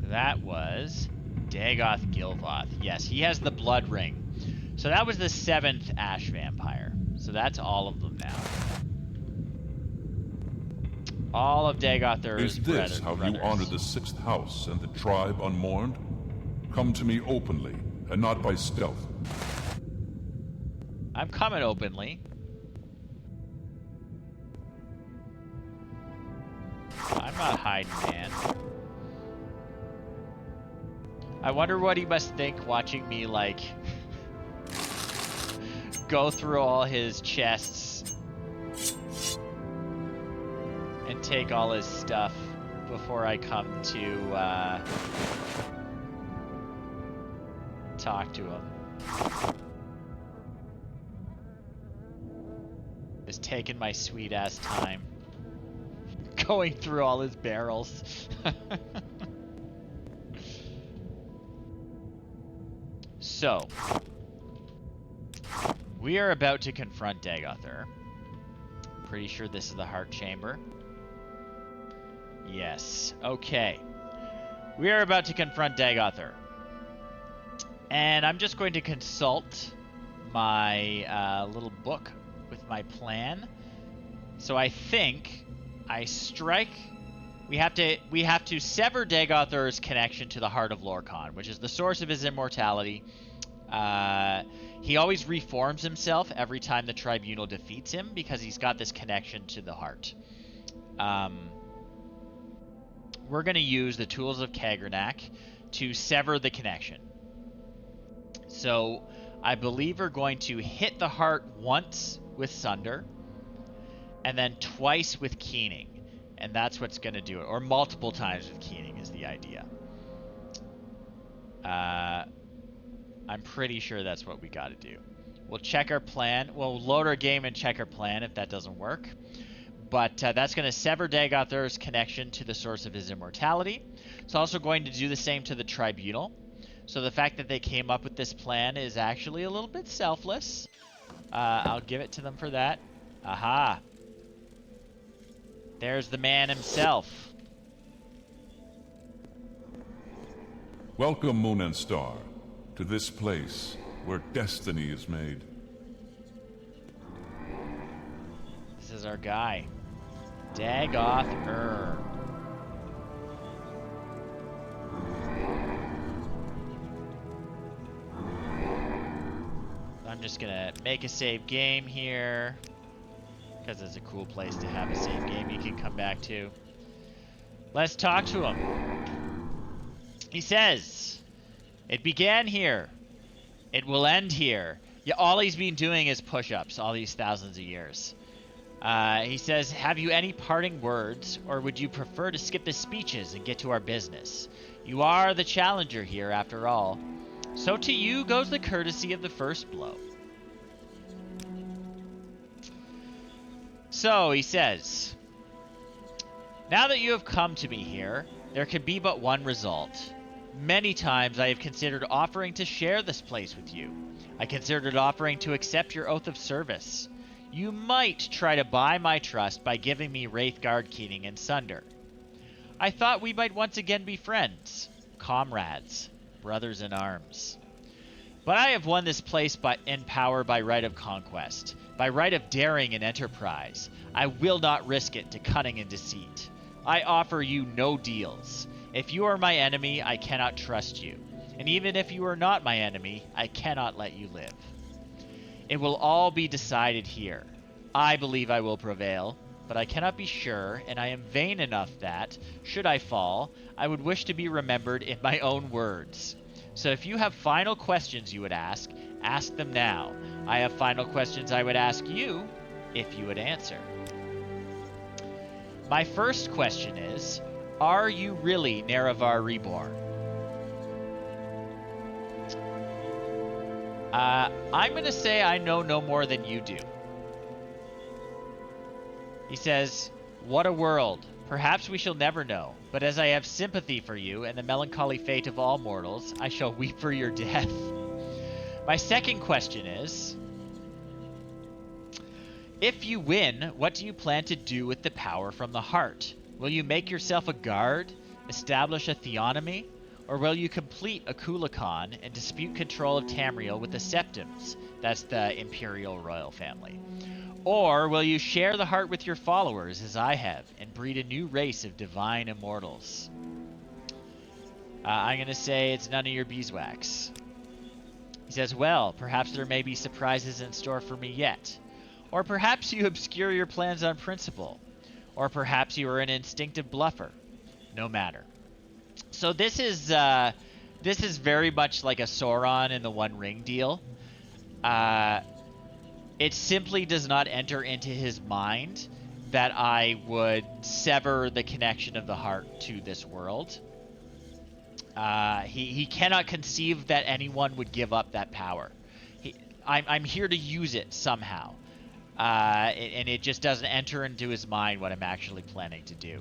So that was Dagoth Gilvoth. Yes, he has the blood ring. So that was the 7th Ash Vampire. So that's all of them now. All of Dagoth Ur's Is this how you honor the 6th house and the tribe unmourned? Come to me openly, and not by stealth. I'm coming openly. I'm not hiding, man. I wonder what he must think watching me, like, go through all his chests and take all his stuff before I come to, talk to him. Just taking my sweet ass time going through all his barrels. So we are about to confront Dagoth Ur. Pretty sure this is the Heart Chamber. Yes. Okay. We are about to confront Dagoth Ur. And I'm just going to consult my little book with my plan. So I think I strike. We have to sever Dagoth Ur's connection to the Heart of Lorkhan, which is the source of his immortality. He always reforms himself every time the Tribunal defeats him because he's got this connection to the Heart. We're going to use the tools of Kagernak to sever the connection. So I believe are going to hit the heart once with Sunder, and then twice with Keening. And that's what's going to do it. Or multiple times with Keening is the idea. I'm pretty sure that's what we got to do. We'll check our plan. We'll load our game and check our plan if that doesn't work. But that's going to sever Dagoth Ur's connection to the source of his immortality. It's also going to do the same to the Tribunal. So the fact that they came up with this plan is actually a little bit selfless. I'll give it to them for that. Aha. There's the man himself. Welcome, Moon and Star, to this place where destiny is made. This is our guy, Dagoth Ur. I'm just gonna make a save game here, because it's a cool place to have a save game you can come back to. Let's talk to him. He says, it began here. It will end here. Yeah, all he's been doing is push-ups all these thousands of years. He says, have you any parting words, or would you prefer to skip the speeches and get to our business? You are the challenger here, after all. So to you goes the courtesy of the first blow. So, he says, now that you have come to me here, there can be but one result. Many times I have considered offering to share this place with you. I considered offering to accept your oath of service. You might try to buy my trust by giving me Wraithguard, Keening, and Sunder. I thought we might once again be friends, comrades, brothers in arms. But I have won this place in power by right of conquest, by right of daring and enterprise. I will not risk it to cunning and deceit. I offer you no deals. If you are my enemy, I cannot trust you. And even if you are not my enemy, I cannot let you live. It will all be decided here. I believe I will prevail, but I cannot be sure, and I am vain enough that, should I fall, I would wish to be remembered in my own words. So if you have final questions you would ask them now. I have final questions I would ask you, if you would answer. My first question is, are you really Nerevar Reborn? I'm going to say I know no more than you do. He says, what a world. Perhaps we shall never know, but as I have sympathy for you and the melancholy fate of all mortals, I shall weep for your death. My second question is, if you win, what do you plan to do with the power from the heart? Will you make yourself a guard, establish a theonomy, or will you complete a Kulakan and dispute control of Tamriel with the Septums? That's the Imperial royal family. Or will you share the heart with your followers, as I have, and breed a new race of divine immortals? I'm going to say it's none of your beeswax. He says, well, perhaps there may be surprises in store for me yet. Or perhaps you obscure your plans on principle. Or perhaps you are an instinctive bluffer. No matter. So this is very much like a Sauron in the One Ring deal. It simply does not enter into his mind that I would sever the connection of the heart to this world. He cannot conceive that anyone would give up that power. I'm here to use it somehow. And it just doesn't enter into his mind what I'm actually planning to do.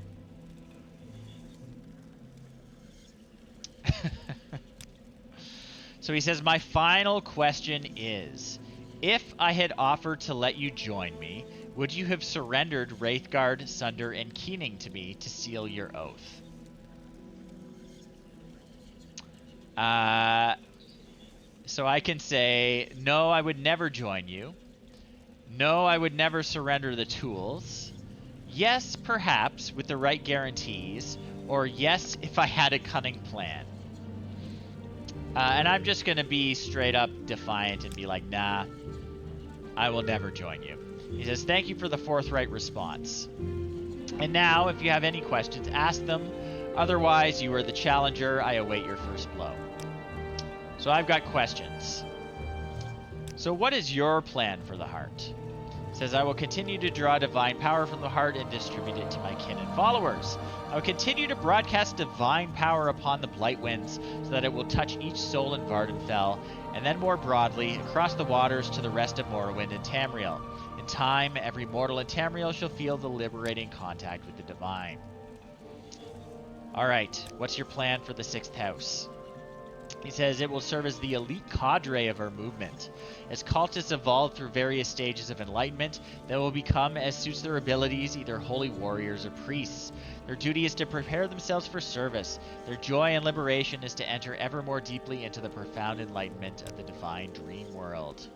So he says, my final question is, if I had offered to let you join me, would you have surrendered Wraithguard, Sunder, and Keening to me to seal your oath? So I can say, no, I would never join you. No, I would never surrender the tools. Yes, perhaps, with the right guarantees. Or yes, if I had a cunning plan. And I'm just going to be straight up defiant and be like, nah, I will never join you. He says, thank you for the forthright response. And now, if you have any questions, ask them. Otherwise, you are the challenger. I await your first blow. So I've got questions. So what is your plan for the heart? It says, I will continue to draw divine power from the heart and distribute it to my kin and followers. I will continue to broadcast divine power upon the blight winds so that it will touch each soul in Vardenfell, and then more broadly, across the waters to the rest of Morrowind and Tamriel. In time, every mortal in Tamriel shall feel the liberating contact with the divine. Alright, what's your plan for the 6th house? He says it will serve as the elite cadre of our movement. As cultists evolve through various stages of enlightenment, they will become, as suits their abilities, either holy warriors or priests. Their duty is to prepare themselves for service. Their joy and liberation is to enter ever more deeply into the profound enlightenment of the divine dream world.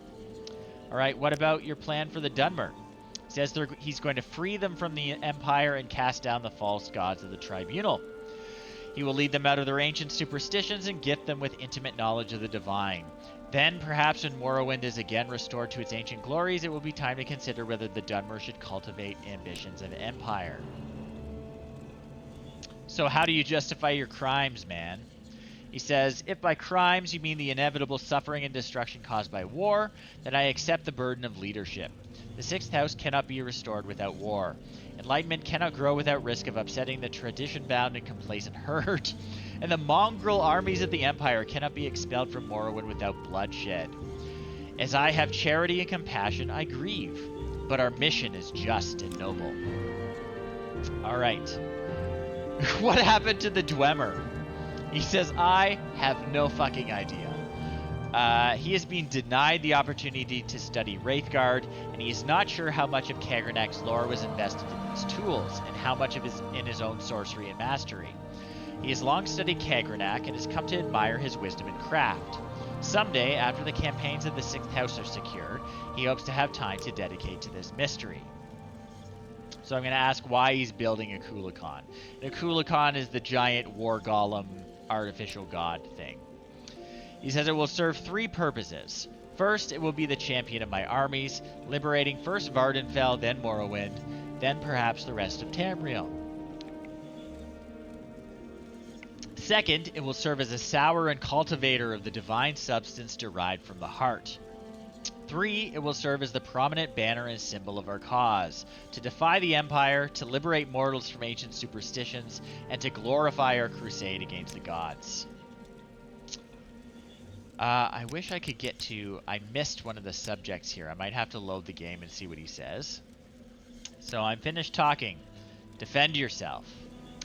Alright, what about your plan for the Dunmer? He says he's going to free them from the Empire and cast down the false gods of the Tribunal. He will lead them out of their ancient superstitions and gift them with intimate knowledge of the divine. Then, perhaps when Morrowind is again restored to its ancient glories, it will be time to consider whether the Dunmer should cultivate ambitions of empire. So how do you justify your crimes, man? He says, if by crimes you mean the inevitable suffering and destruction caused by war, then I accept the burden of leadership. The 6th house cannot be restored without war. Enlightenment cannot grow without risk of upsetting the tradition-bound and complacent herd. And the mongrel armies of the Empire cannot be expelled from Morrowind without bloodshed. As I have charity and compassion, I grieve. But our mission is just and noble. Alright. What happened to the Dwemer? He says, I have no fucking idea. He has been denied the opportunity to study Wraithguard, and he is not sure how much of Kagranak's lore was invested in these tools, and how much of is in his own sorcery and mastery. He has long studied Kagranak and has come to admire his wisdom and craft. Someday, after the campaigns of the 6th house are secured, he hopes to have time to dedicate to this mystery. So I'm going to ask why he's building a Kulikon. The Kulikon is the giant war golem artificial god thing. He says it will serve 3 purposes. First, it will be the champion of my armies, liberating first Vardenfell, then Morrowind, then perhaps the rest of Tamriel. Second, it will serve as a sower and cultivator of the divine substance derived from the heart. 3, it will serve as the prominent banner and symbol of our cause, to defy the Empire, to liberate mortals from ancient superstitions, and to glorify our crusade against the gods. I wish I could get to... I missed one of the subjects here. I might have to load the game and see what he says. So I'm finished talking. Defend yourself.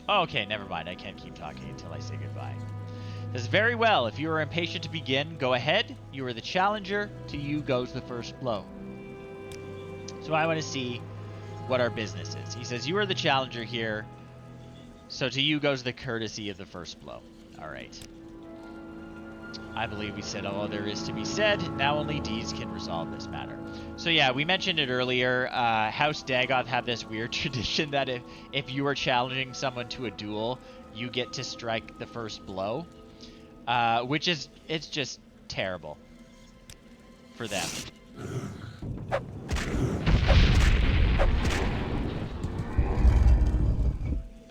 Oh, okay, never mind. I can't keep talking until I say goodbye. Says, very well. If you are impatient to begin, go ahead. You are the challenger. To you goes the first blow. So I want to see what our business is. He says, you are the challenger here. So to you goes the courtesy of the first blow. All right. I believe we said all there is to be said. Now only deeds can resolve this matter. So yeah, we mentioned it earlier. House Dagoth have this weird tradition that if you are challenging someone to a duel, you get to strike the first blow. Which is, it's just terrible for them.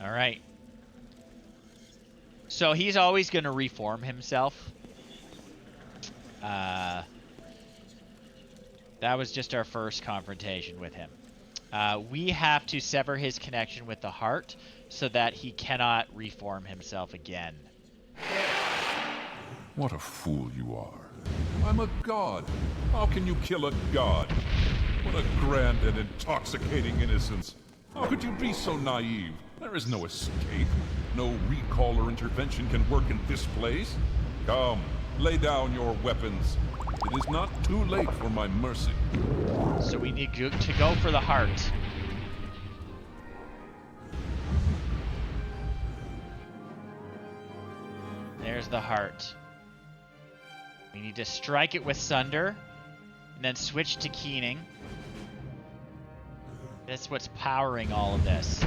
All right. So he's always going to reform himself. That was just our first confrontation with him. We have to sever his connection with the heart so that he cannot reform himself again. What a fool you are. I'm a god. How can you kill a god? What a grand and intoxicating innocence. How could you be so naive? There is no escape. No recall or intervention can work in this place. Come, lay down your weapons. It is not too late for my mercy. So we need to go for the heart. There's the heart. We need to strike it with Sunder, and then switch to Keening. That's what's powering all of this.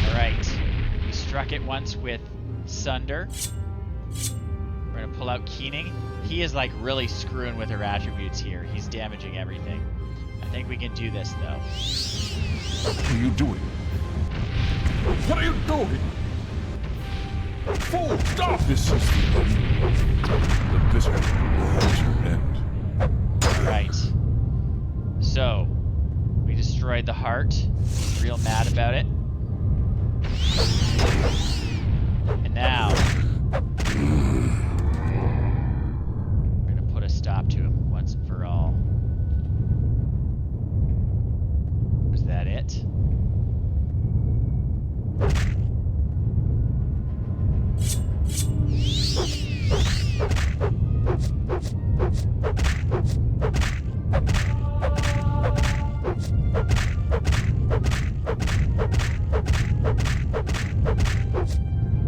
Alright. We struck it once with Sunder. We're going to pull out Keening. He is like really screwing with her attributes here. He's damaging everything. I think we can do this though. What are you doing? What are you doing? Fool, stop! This is the end. The bitter end. Alright. So, we destroyed the heart. Real mad about it. And now, we're gonna put a stop to him once and for all. Was that it?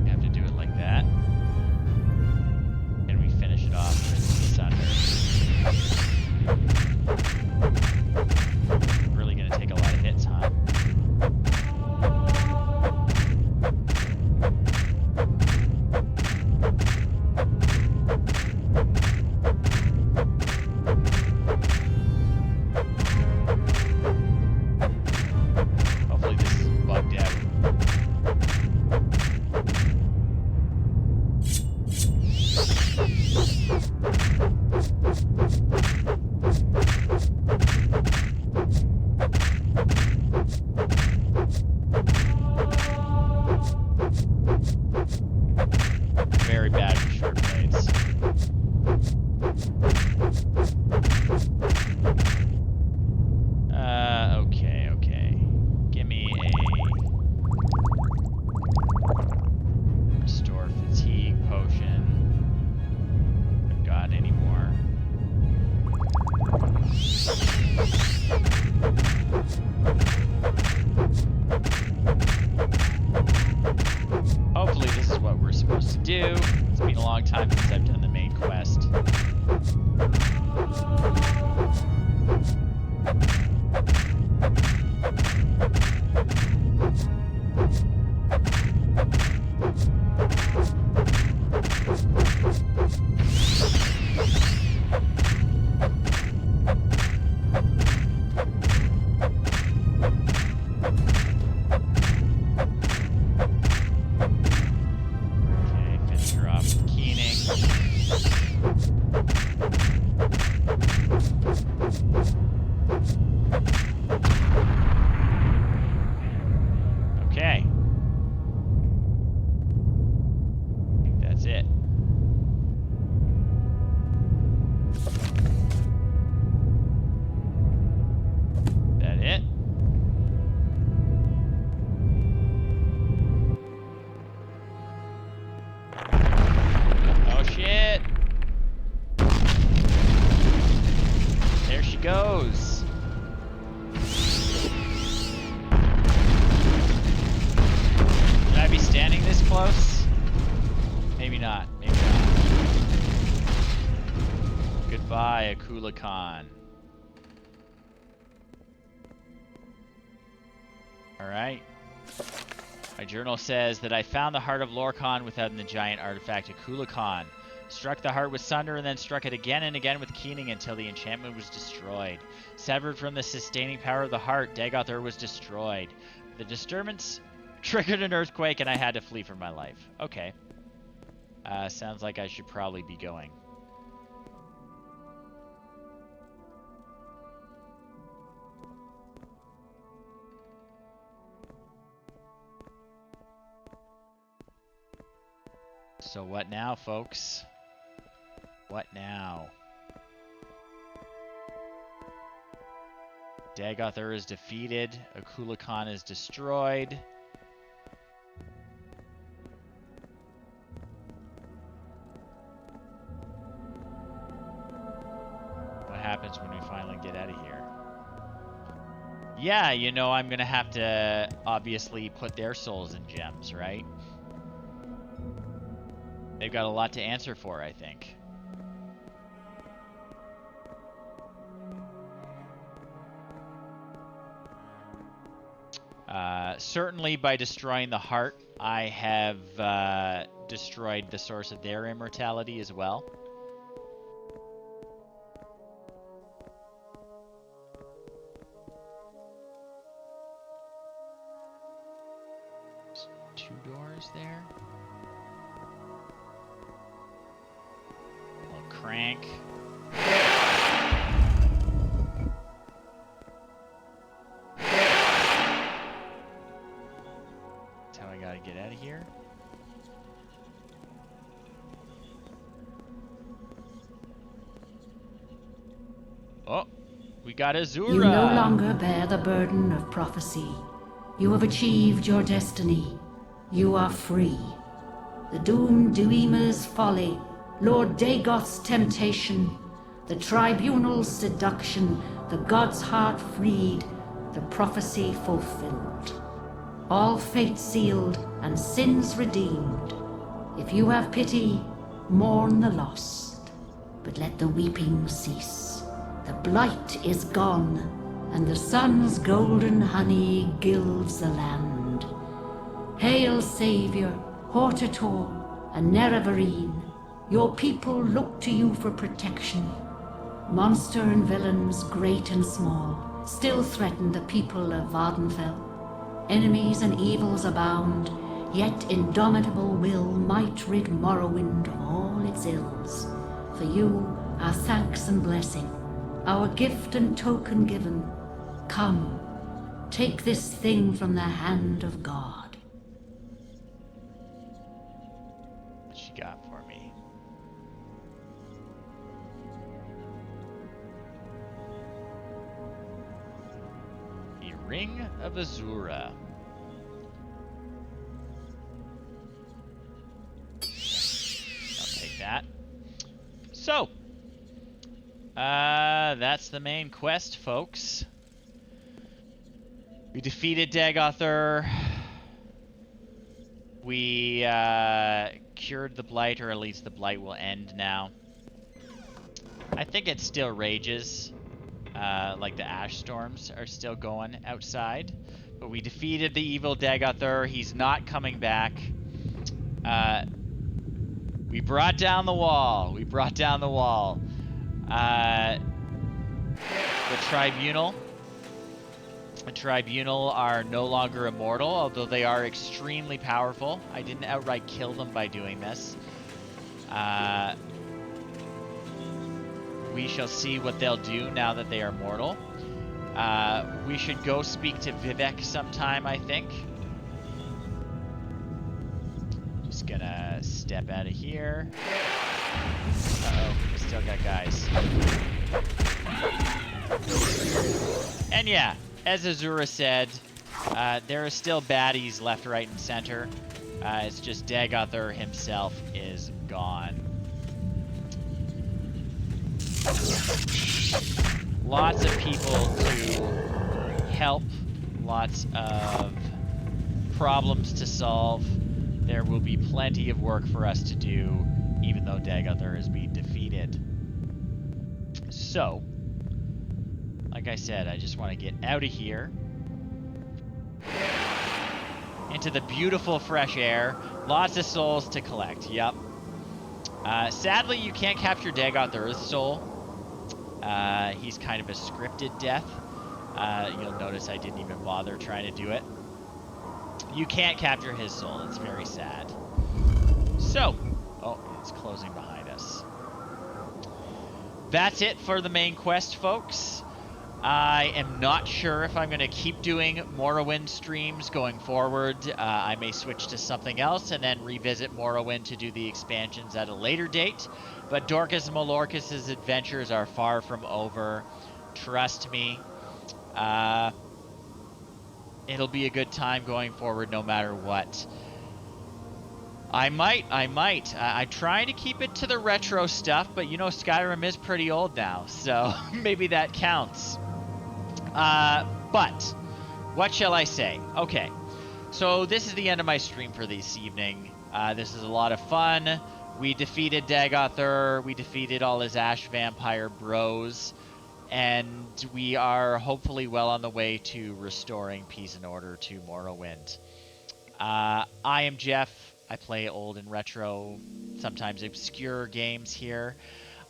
You have to do it like that. And we finish it off with Sunder. Really gonna take a lot of hits, huh? Hopefully this is bugged out. Very bad with short blades. Okay. Give me a restore fatigue potion. Haven't got any more. Hopefully this is what we're supposed to do. It's been a long time since I've done the main quest. Okay, finish her off with keening. Okay. I think that's it. That it? Oh shit! There she goes. Should I be standing this close? Maybe not. Maybe not. Goodbye, Akula Khan. Alright. My journal says that I found the heart of Lorkhan without the giant artifact Akula Khan. Struck the heart with Sunder and then struck it again and again with Keening until the enchantment was destroyed. Severed from the sustaining power of the heart, Dagoth Ur was destroyed. The disturbance triggered an earthquake and I had to flee for my life. Okay. Sounds like I should probably be going. So what now, folks? What now? Dagoth Ur is defeated. Akula Khan is destroyed. What happens when we finally get out of here? Yeah, you know, I'm gonna have to obviously put their souls in gems, right? They've got a lot to answer for, I think. Certainly by destroying the heart, I have destroyed the source of their immortality as well. There's 2 doors there. crank. That's how I gotta get out of here. Oh, we got Azura. You no longer bear the burden of prophecy. You have achieved your destiny. You are free. The doomed Duima's folly, Lord Dagoth's temptation, the tribunal's seduction, the god's heart freed, the prophecy fulfilled. All fate sealed and sins redeemed. If you have pity, mourn the lost, but let the weeping cease. The blight is gone, and the sun's golden honey gilds the land. Hail, Savior, Hortator, and Nerevarine. Your people look to you for protection. Monster and villains, great and small, still threaten the people of Vardenfell. Enemies and evils abound, yet indomitable will might rid Morrowind of all its ills. For you, our thanks and blessing, our gift and token given. Come, take this thing from the hand of God. What you got for me? The Ring of Azura. I'll take that. So, that's the main quest, folks. We defeated Dagoth Ur. We cured the blight, or at least the blight will end now. I think it still rages. Like the ash storms are still going outside. But we defeated the evil Dagoth Ur. He's not coming back. We brought down the wall. We brought down the wall. The Tribunal. The Tribunal are no longer immortal, although they are extremely powerful. I didn't outright kill them by doing this. We shall see what they'll do now that they are mortal. We should go speak to Vivek sometime, I think. Just gonna step out of here. Uh-oh, we still got guys. And yeah, as Azura said, there are still baddies left, right, and center. It's just Dagoth Ur himself is gone. Lots of people to help, lots of problems to solve. There will be plenty of work for us to do, even though Dagoth Ur is being defeated. So, like I said, I just want to get out of here. Into the beautiful fresh air. Lots of souls to collect, yep. Sadly, you can't capture Dagoth Ur's soul. He's kind of a scripted death. You'll notice I didn't even bother trying to do it. You can't capture his soul. It's very sad. So, oh, it's closing behind us. That's it for the main quest, folks. I am not sure if I'm going to keep doing Morrowind streams going forward. I may switch to something else and then revisit Morrowind to do the expansions at a later date. But Dorkus and Malorcus' adventures are far from over. Trust me. It'll be a good time going forward no matter what. I might. I'm trying to keep it to the retro stuff, but you know Skyrim is pretty old now, so maybe that counts. But what shall I say? Okay, so this is the end of my stream for this evening. This is a lot of fun. We defeated Dagoth Ur. We defeated all his Ash Vampire bros. And we are hopefully well on the way to restoring peace and order to Morrowind. I am Jeff. I play old and retro, sometimes obscure games here.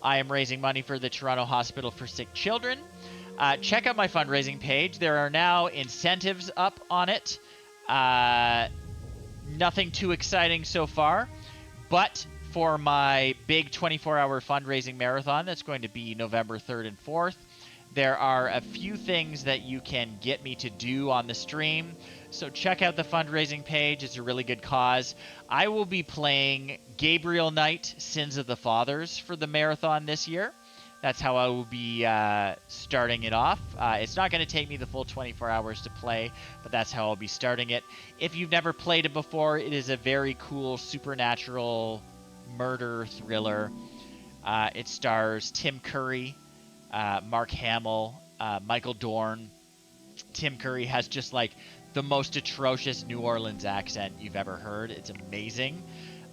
I am raising money for the Toronto Hospital for Sick Children. Check out my fundraising page. There are now incentives up on it. Nothing too exciting so far. But for my big 24-hour fundraising marathon that's going to be November 3rd and 4th. There are a few things that you can get me to do on the stream, so check out the fundraising page. It's a really good cause. I will be playing Gabriel Knight, Sins of the Fathers for the marathon this year. That's how I will be starting it off. It's not going to take me the full 24 hours to play, but that's how I'll be starting it. If you've never played it before, it is a very cool supernatural murder thriller. It stars Tim Curry, Mark Hamill, Michael Dorn. Tim Curry has just like the most atrocious New Orleans accent you've ever heard. It's amazing.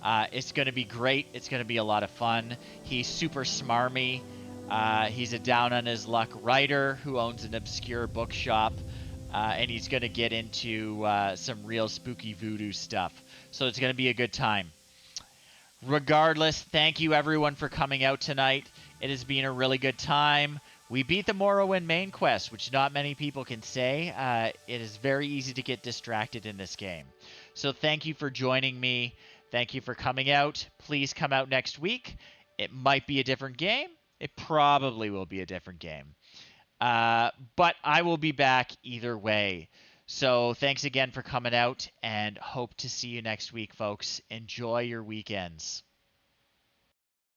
It's going to be great. It's going to be a lot of fun. He's super smarmy. He's a down-on-his-luck writer who owns an obscure bookshop, and he's going to get into some real spooky voodoo stuff. So it's going to be a good time. Regardless, thank you everyone for coming out tonight. It has been a really good time. We beat the Morrowind main quest, which not many people can say. It is very easy to get distracted in this game. So thank you for joining me. Thank you for coming out. Please come out next week. It might be a different game. It probably will be a different game. But I will be back either way. So thanks again for coming out, and hope to see you next week, folks. Enjoy your weekends.